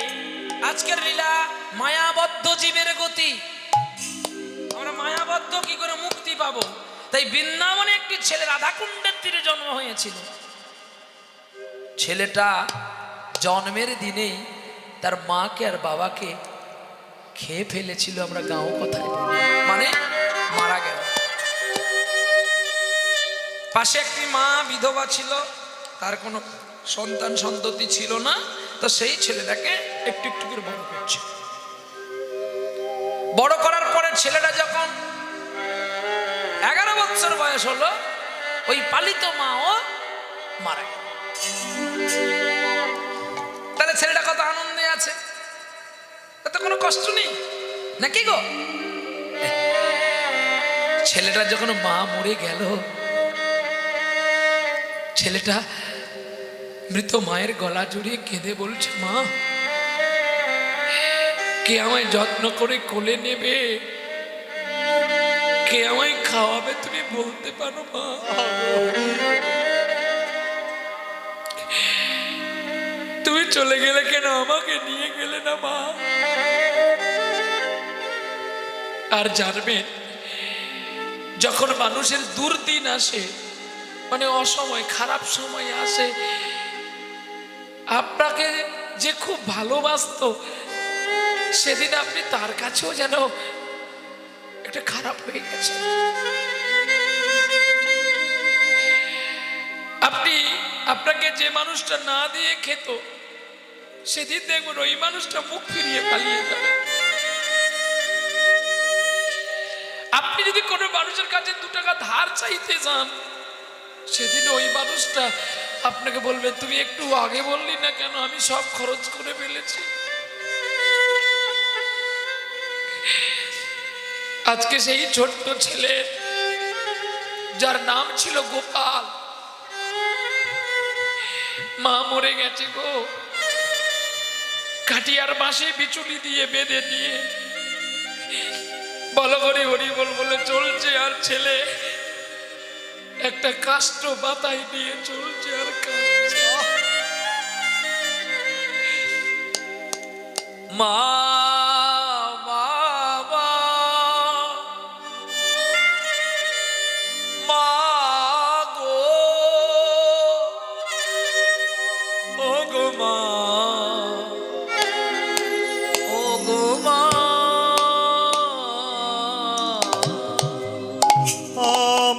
আজকের লীলা মায়াবদ্ধ জীবের গতি। আমরা মায়াবদ্ধ কি করে মুক্তি পাবো? তাই বৃন্দাবনে একটি ছেলে রাধা কুণ্ডের তীরে জন্ম হয়েছিল। ছেলেটা জন্মের দিনেই তার মাকে আর বাবাকে খেয়ে ফেলেছিল। আমরা গাঁও কথায় বলি, মানে মারা গেল। পাশে একটি মা বিধবা ছিল, তার কোনো সন্তান সন্ততি ছিল না। তো সেই ছেলেটাকে একটু একটু করে বড় করছে। বড় করার পরে ছেলেটা যখন 11 বছর বয়স হলো, ওই পালিত মাও মারা গেল। তাহলে ছেলেটা কত আনন্দে আছে, তাতে কোনো কষ্ট নেই নাকি গো? ছেলেটা যখন মা মরে গেল, ছেলেটা মৃত মায়ের গলা জড়িয়ে কেঁদে বলছে, মা কে আমায় যত্ন করে কোলে নেবে, কে আমায় খাওয়াবে, তুমি বলতে পারো মা? তুমি চলে গেলে কেন, আমাকে নিয়ে গেলে না মা? আর জানবেন, যখন মানুষের দুর্দিন আসে, মানে অসময় খারাপ সময় আসে, আপনাকে যে খুব ভালোবাসতো, সেদিন আপনি তার কাছেও যেন একটা খারাপ হয়ে গেছে। আপনি আপনাকে যে মানুষটা না দিয়ে খেত, সেদিন দেখবেন ওই মানুষটা মুখ ফিরিয়ে পালিয়ে যাবে। আপনি যদি কোনো মানুষের কাছে 2 টাকা ধার চাইতে যান, সেদিন ওই মানুষটা আপনাকে বলবে, তুমি একটু আগে বললি না কেন, আমি সব খরচ করে ফেলেছি। আজকে সেই ছোট্ট ছেলে, যার নাম ছিল গোপাল, মা মরে গেছে গো, কাটিয়ার বাঁশে বিচুলি দিয়ে বেঁধে নিয়ে বলো করে হরি বল বলে চলছে, আর ছেলে একটা কাষ্ঠ বাতায় নিয়ে চলছে আর কাঁদছে। মা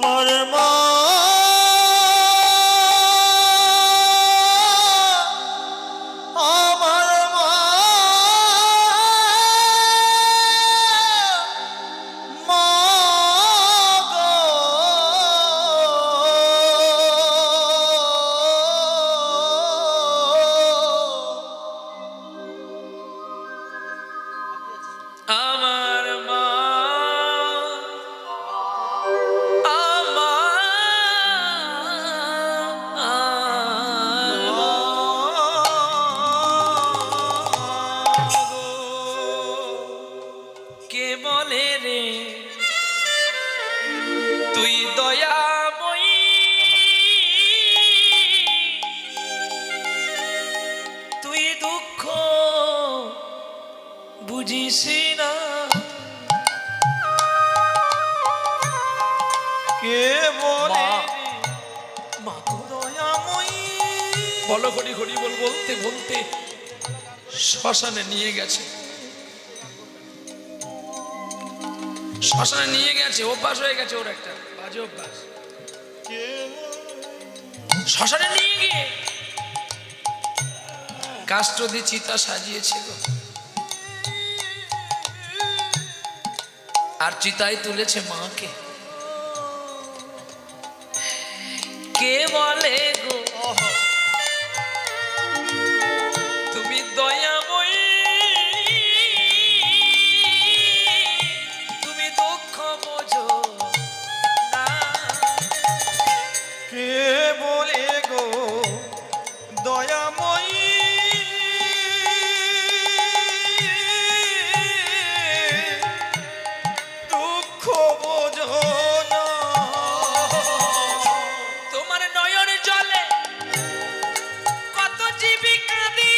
আমার মা, আমার মা, মা গো, আমার মা, বুঝিস না। কে বলে মা। মা গো, দয়াময়ী বলো হরি হরি বল বলতে বলতে শ্মশানে নিয়ে গেছে। শ্মশানে নিয়ে গেছে, অভ্যাস হয়ে গেছে ওর, একটা বাজে অভ্যাস। শ্মশানে নিয়ে গিয়ে কাষ্ঠ দিয়ে চিতা সাজিয়েছে গো, আর চিতায় তুলেছে মাকে। কে বলে গো তুমি দয়াময়ী, তুমি দুঃখ বোঝো না। কে বলে গো দয়াময়ী দুঃখ বোঝো না। তোমার নয়ন জলে কত জীবী কাঁদি,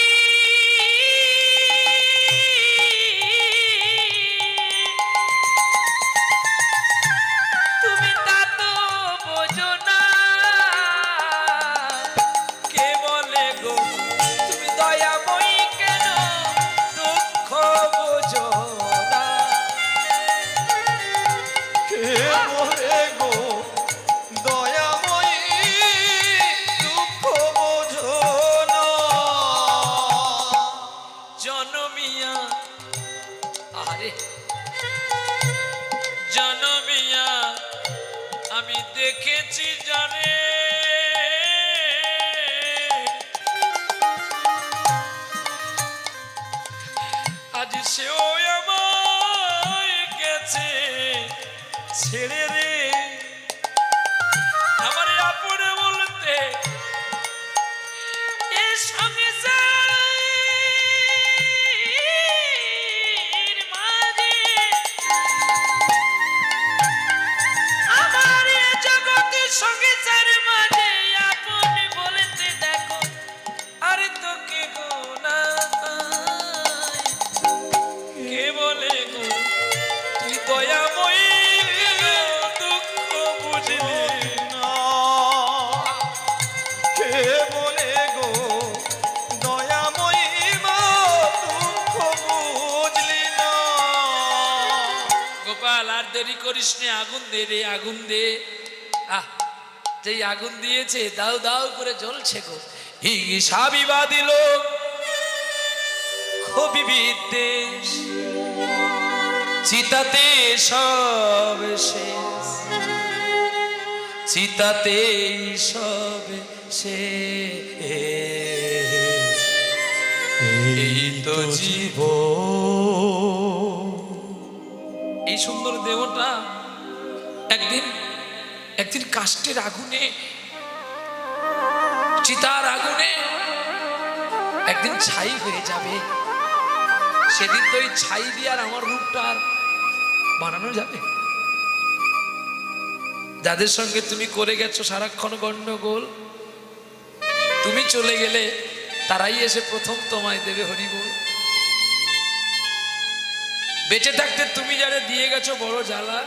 তুমি তা তো বোঝো না। কে বলে গো তুমি দয়াময়ী, কেন দুঃখ বোঝো না। কে বলে গো দয়াময়ী দুঃখ বোঝো না। জনমিয়া, আরে জনমিয়া আমি দেখেছি জানে, আজ সেও আমায় গেছে ছেড়ে রে। আমার আপনে বলতে এ সংসারের মাঝে, আমার এ জগতের সংসারের মাঝে আপনি বলতে দেখো, আরে তোকে গো না। কে বলে গো তুই দয়াময়ী, কেন দুঃখ বুঝলি না। কে বলে গো দয়াময়ী মা দুঃখ বুঝলি না। গোপাল আর দেরি করিস নে, আগুন দে রে, আগুন দে। আহ, যেই আগুন দিয়েছে দাউ দাউ করে জ্বলছে গো। হিংসা বিবাদী লোক, খুবই বিদ্বেষ, চিতাতে সব শেষ, চিতাতে সব শেষ। এই তো জীবন। এই সুন্দর দেহটা একদিন একদিন কাষ্ঠের আগুনে, চিতার আগুনে একদিন ছাই হয়ে যাবে। সেদিন তো ওই ছাই দিয়ে আর আমার রূপটা আর বানানো যাবে? যাদের সঙ্গে তুমি করে গেছো সারাক্ষণ গন্ডগোল, তুমি চলে গেলে তারাই এসে প্রথম তোমায় দেবে হরি বল। বেঁচে থাকতে তুমি যারা দিয়ে গেছো বড় জ্বালা,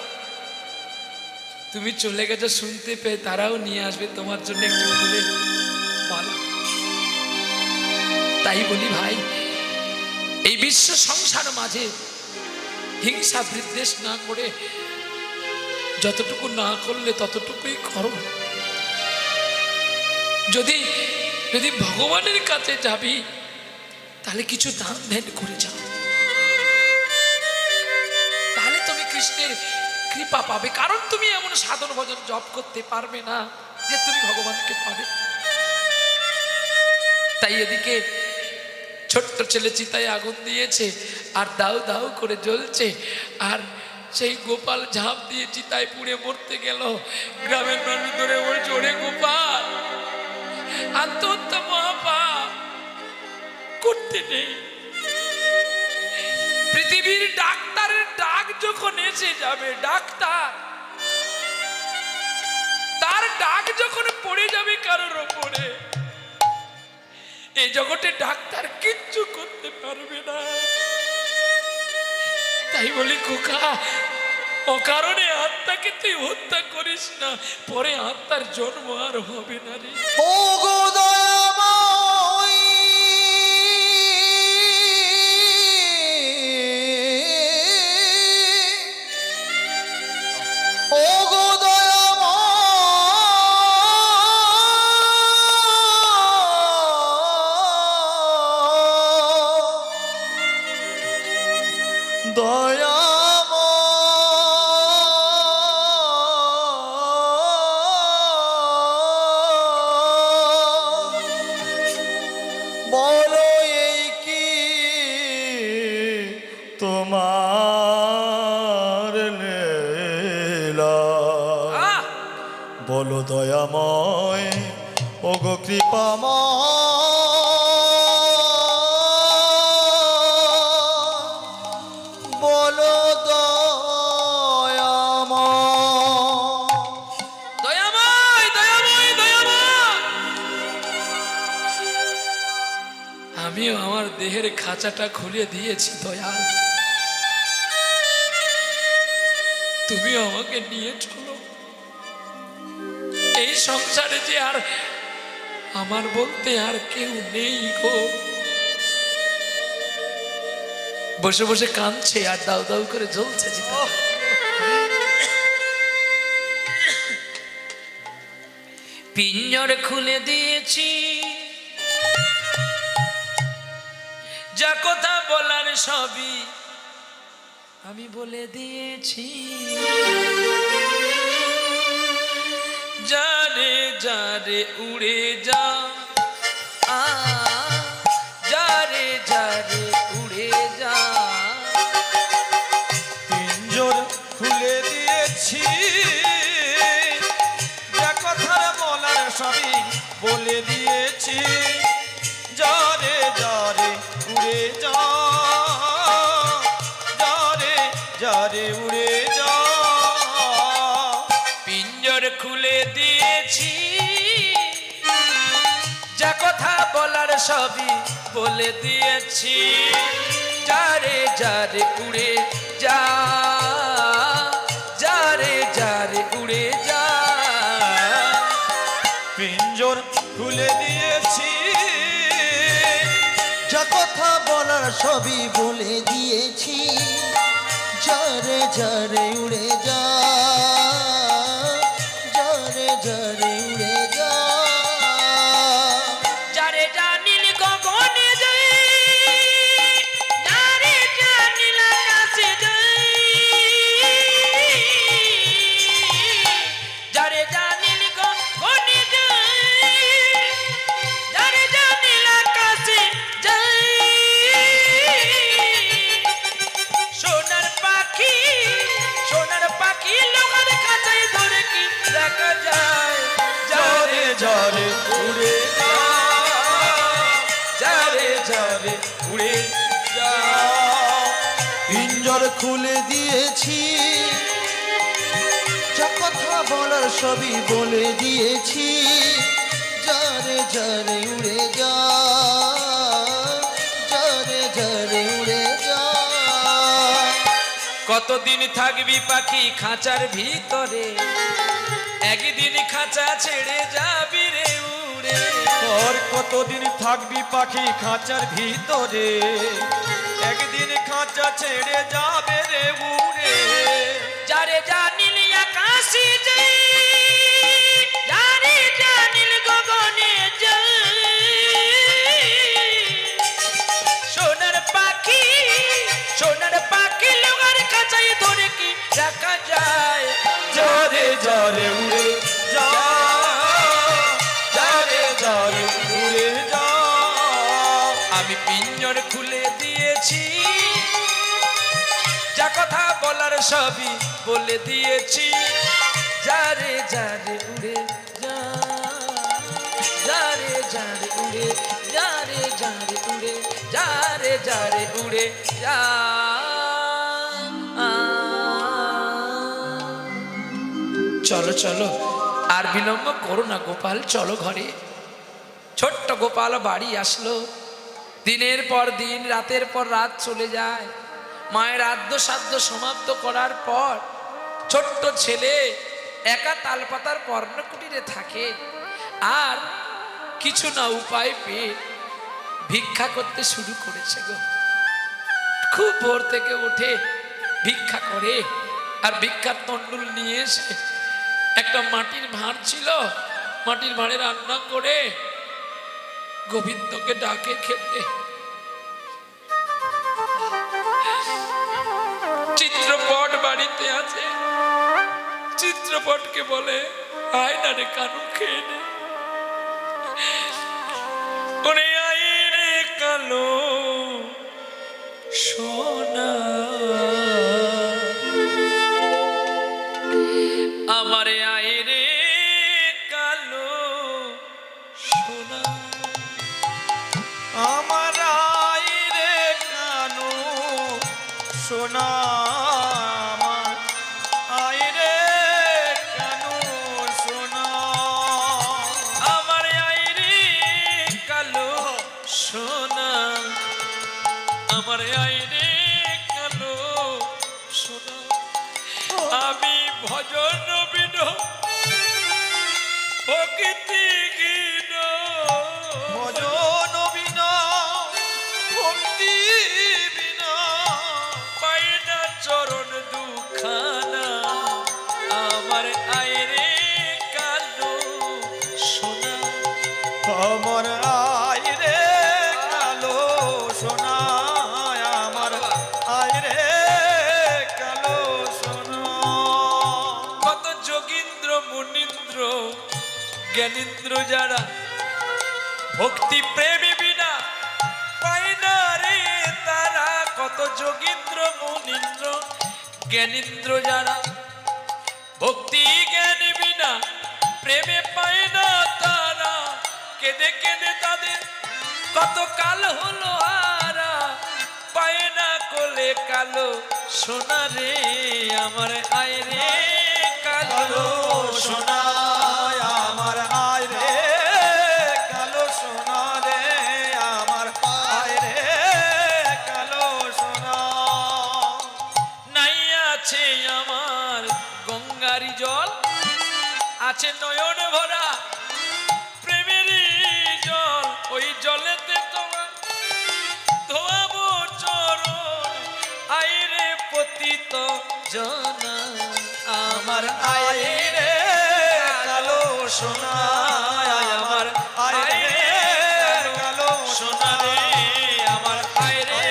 তুমি চলে গেছো শুনতে পেয়ে তারাও নিয়ে আসবে তোমার জন্য একটু ফুলের মালা। তাই বলি ভাই, এই বিশ্ব সংসার মাঝে হিংসা বিদ্বেষ না করে যতটুকু না করলে ততটুকুই করো। যদি যদি ভগবানের কাছে যাবি তাহলে কিছু দান ধ্যান করে যাও, তাহলে তুমি কৃষ্ণের কৃপা পাবে। কারণ তুমি এমন সাধন ভজন জপ করতে পারবে না যে তুমি ভগবানকে পাবে। তাই এদিকে ছোট্ট ছেলে চিতায় আগুন দিয়েছে আর দাউ দাউ করে জ্বলছে, আর সেই গোপাল ঝাঁপ দিয়ে চিতায় পুড়ে মরতে গেল। গ্রামের মানুষ ধরে বলছে, ওরে গোপাল আত্মহত্যা মহাপাপ করতে নেই। পৃথিবীর ডাক্তারের ডাক যখন এসে যাবে, ডাক্তার তার ডাক যখন পড়ে যাবে কারোর ওপরে, এই জগতে ডাক্তার কিচ্ছু করতে পারবে না। তাই বলি খোকা, অকারণে আত্মাকে তুই হত্যা করিস না, পরে আত্মার জন্ম আর হবে না রে। ও গো দয়াময়, ও গো বলো এই কি তোমার লীলা, আহ! বলো দয়াময়, ও গো কৃপাময়, বলো দয়াময়। দয়াময়, দয়াময়, দয়াময়! আমিও আমার দেহের খাঁচাটা খুলে দিয়েছি দয়াল, তুমিও আমাকে নিয়ে চলো। এই সংসারে যে আর আমার বলতে আর কেউ নেই গো। বসে বসে কাঁদছে আর দাউ দাউ করে জ্বলছে চিতা। পিঞ্জর খুলে দিয়েছি, যা কথা বলার সবই আমি বলে দিয়েছি। যারে যারে উড়ে যা, যারে যারে উড়ে যা। পিঞ্জর খুলে দিয়েছি, যা কথা বলার সবই বলে দিয়েছি। যারে যারে উড়ে যা, যারে যারে উড়ে যা। পিঞ্জর খুলে দিয়েছি, যা কথা বলার সবই বলে দিয়েছি। যারে যারে উড়ে যা, যারে যারে উড়ে যা। পিঞ্জর খুলে দিয়েছি, যা কথা বলার সবই বলে দিয়েছি। যারে যারে উড়ে যা, যারে যারে উড়ে যা। যারে জানিল গগনে যাই, যারে জানিল আকাশে যাই। যারে জানিল গগনে যাই, যারে জানিল আকাশে যাই। সোনার পাখি, সোনার পাখি লোকের খাঁচায় ধরে কি রাখা যায়। যারে যারে উড়ে যা, যারে যারে উড়ে যা। পিঞ্জর খুলে দিয়েছি, যা কথা বলার সবই বলে দিয়েছি। যারে যারে উড়ে যা, যারে যারে উড়ে যা। কতদিন থাকবি পাখি খাঁচার ভিতরে, একদিন খাঁচা ছেড়ে যাবি রে উড়ে। তোর কতদিন থাকবি পাখি খাঁচার ভিতরে, একদিন খাঁচা ছেড়ে যাবে রে উড়ে। যারে জানিল আকাশে যাই, যারে জানিল গগনে যাই। সোনার পাখি, সোনার পাখি লোকের খাঁচায় ধরে কি রাখা যায়। যারে যারে উড়ে যা, যারে যারে উড়ে যা। আমি পিঞ্জর খুলে দিয়েছি, যা কথা বলার সবই বলে দিয়েছি। যারে যারে উড়ে যা, যারে যারে উড়ে, যারে যারে উড়ে, যারে যারে উড়ে যা। চলো চলো, আর বিলম্ব করো না গোপাল, চলো ঘরে। ছোট্ট গোপাল বাড়ি আসলো। দিনের পর দিন, রাতের পর রাত চলে যায়। মায়ের আদ্য সাধ্য সমাপ্ত করার পর ছোট্ট ছেলে একা তালপাতার পর্ণকুটিরে থাকে, আর কিছু না উপায় পেয়ে ভিক্ষা করতে শুরু করেছে গো। খুব ভোর থেকে উঠে ভিক্ষা করে, আর ভিক্ষার তন্ডুল নিয়ে এসে একটা মাটির ভাঁড় ছিল, মাটির ভাঁড়ে রান্না করে গোবিন্দকে ডাকে খেতে। চিত্রপট বাড়িতে আছে, চিত্রপটকে বলে আয় না রে কানু খেয়ে নে। ওরে আয় রে কালো সোনা, আমারে আয় রে কালো সোনা, আমার আইরে কানু সোনা, আমার আইরে কানু সোনা, আমার আয় রে কালো সোনা, আমার আয় রে কালো সোনা। আমি ভজন বিন ভক্তি গীন, ভজন বিনা ভক্তি বিনা পাই না চরণ দুখানা, আমার আয় রে কালো সোনা। আমার আইরে কালো সোনা, আমার আইরে কালো সোনা। কত যোগীন্দ্র মুনীন্দ্র জ্ঞানীন্দ্র যারা ভক্তি প্রেমী বিনা পায় না রে তারা, কত যোগীন্দ্র মুনীন্দ্র জ্ঞানীন্দ্র যারা ভক্তি জ্ঞান বিনা প্রেমে পায় না তারা, কেঁদে কেঁদে তাদের কত কাল হলো হারা, পায় না কোলে কালো সোনা রে, আমার আয় রে কালো সোনা। আমার আইরে কালো সোনা রে, আমার আইরে কালো সোনা। নাই আছে আমার গঙ্গারি জল, আছে নয়ন ভরা প্রেমেরই জল, ওই জলেতে তোমার ধোয়াবো চরণ, আইরে পতিত জনা, আমার আইরে কালো সোনা, আমার আইরে কালো সোনা রে, আমার আইরে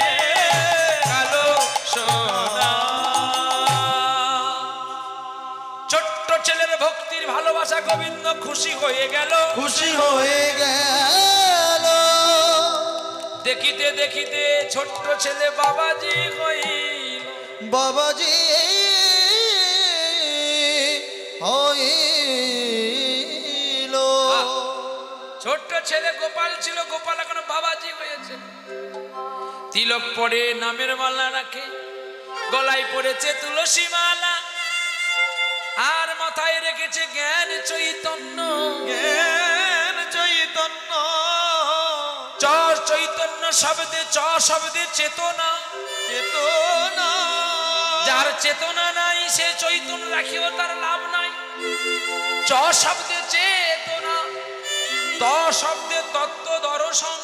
কালো সোনা। ছোট্ট ছেলের ভক্তির ভালোবাসা গোবিন্দ খুশি হয়ে গেল, খুশি হয়ে গেল। দেখিতে দেখিতে ছোট্ট ছেলে বাবাজি হইল, বাবাজি হইল। ছোট্ট ছেলে গোপাল ছিল, গোপাল এখন বাবাজি হয়েছে। তিলক পরে নামের মালা রাখে, গলায় পড়েছে তুলসী মালা, আর মাথায় রেখেছে জ্ঞান চৈতন্য। জ্ঞান চৈতন্য, চ চৈতন্য শব্দে চ শব্দে চেতনা, চেতনা, যার চেতনা নাই সে চৈতন্য রাখিও তার লাভ নাই। চ শব্দে চেতনা, ত শব্দে তত্ত্ব দর্শন,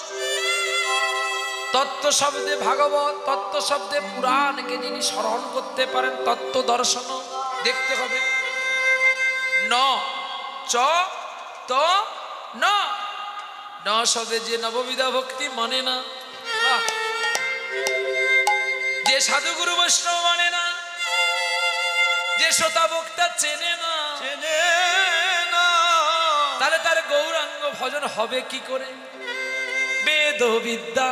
তত্ত্ব শব্দে ভাগবত, তত্ত্ব শব্দে পুরাণকে যিনি স্মরণ করতে পারেন তত্ত্ব দর্শন দেখতে হবে। ন চ ত ন, ন শব্দে যে নববিধা ভক্তি মানে না, যে সাধুগুরু বৈষ্ণব মানে না, যে শ্রোতা বক্তা চেনে না, চেনে না, তাহলে তার গৌরাঙ্গ ভজন হবে কি করে? বেদ বিদ্যা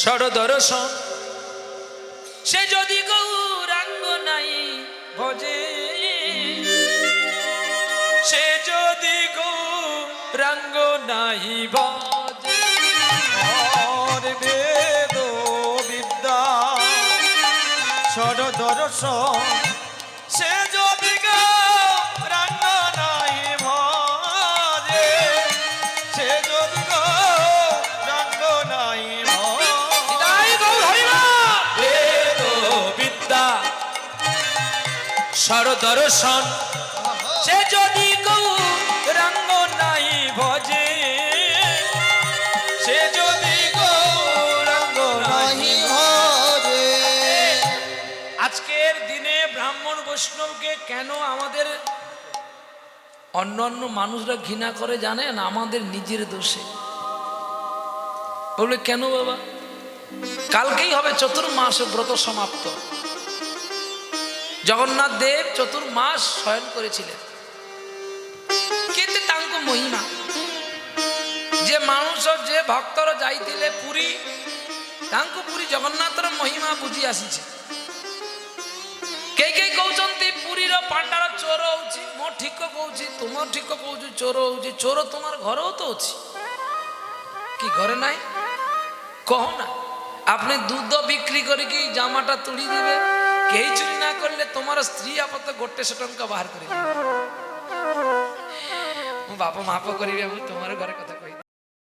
সরদর্শন, সে যদি গৌরাঙ্গ নাই ভজে, সে যদি গৌরাঙ্গ নাই ভজে, আর বেদ বিদ্যা ষড় দর্শন, সে যদি গৌরাঙ্গ নাই ভজে, সে যদি গৌরাঙ্গ নাই ভজে, তাই গৌর হরিবল। সরদর্শন সে যদি গৌরাঙ্গ নাই ভজে, সে যদি গৌরাঙ্গ নাই। নাহি হরে আজকের দিনে ব্রাহ্মণ বৈষ্ণবকে কেন আমাদের অন্য অন্য মানুষরা ঘৃণা করে জানেন? আমাদের নিজের দোষে। বলবে কেন বাবা? কালকেই হবে চতুর্মাস ব্রত সমাপ্ত। জগন্নাথ দেব চতুর্মাস শয়ন করেছিলেন, কিন্তু তাঙ্ক মহিমা যে মানুষ যে ভক্তর যাইতিলে পুরী, তাঙ্ক পুরী জগন্নাথর মহিমা বুঝি আসিছে। কেই কହୁଛନ୍ତି ପୁରୀର ପାଣ୍ଡାର ଚୋର ହଉଛି। ମୋ ଠିକ କହୁଛି, ତୁମ ଠିକ କହୁଛି, ଚୋର ହଉଛି। ଚୋର তোমার ঘরেও তো ଅଛି কি ঘরে নাই? কহ না। আপনি দুধ বিক্রি করিকি জামাটা তুলি দেবে, কেই চুরি না করলে তোমার স্ত্রী আপত 100 ଟଙ୍କା বাহার করে। ମୋ ବାପା ମାପ କରିବେ, ମୁଁ তোমার ঘরে কথা কই।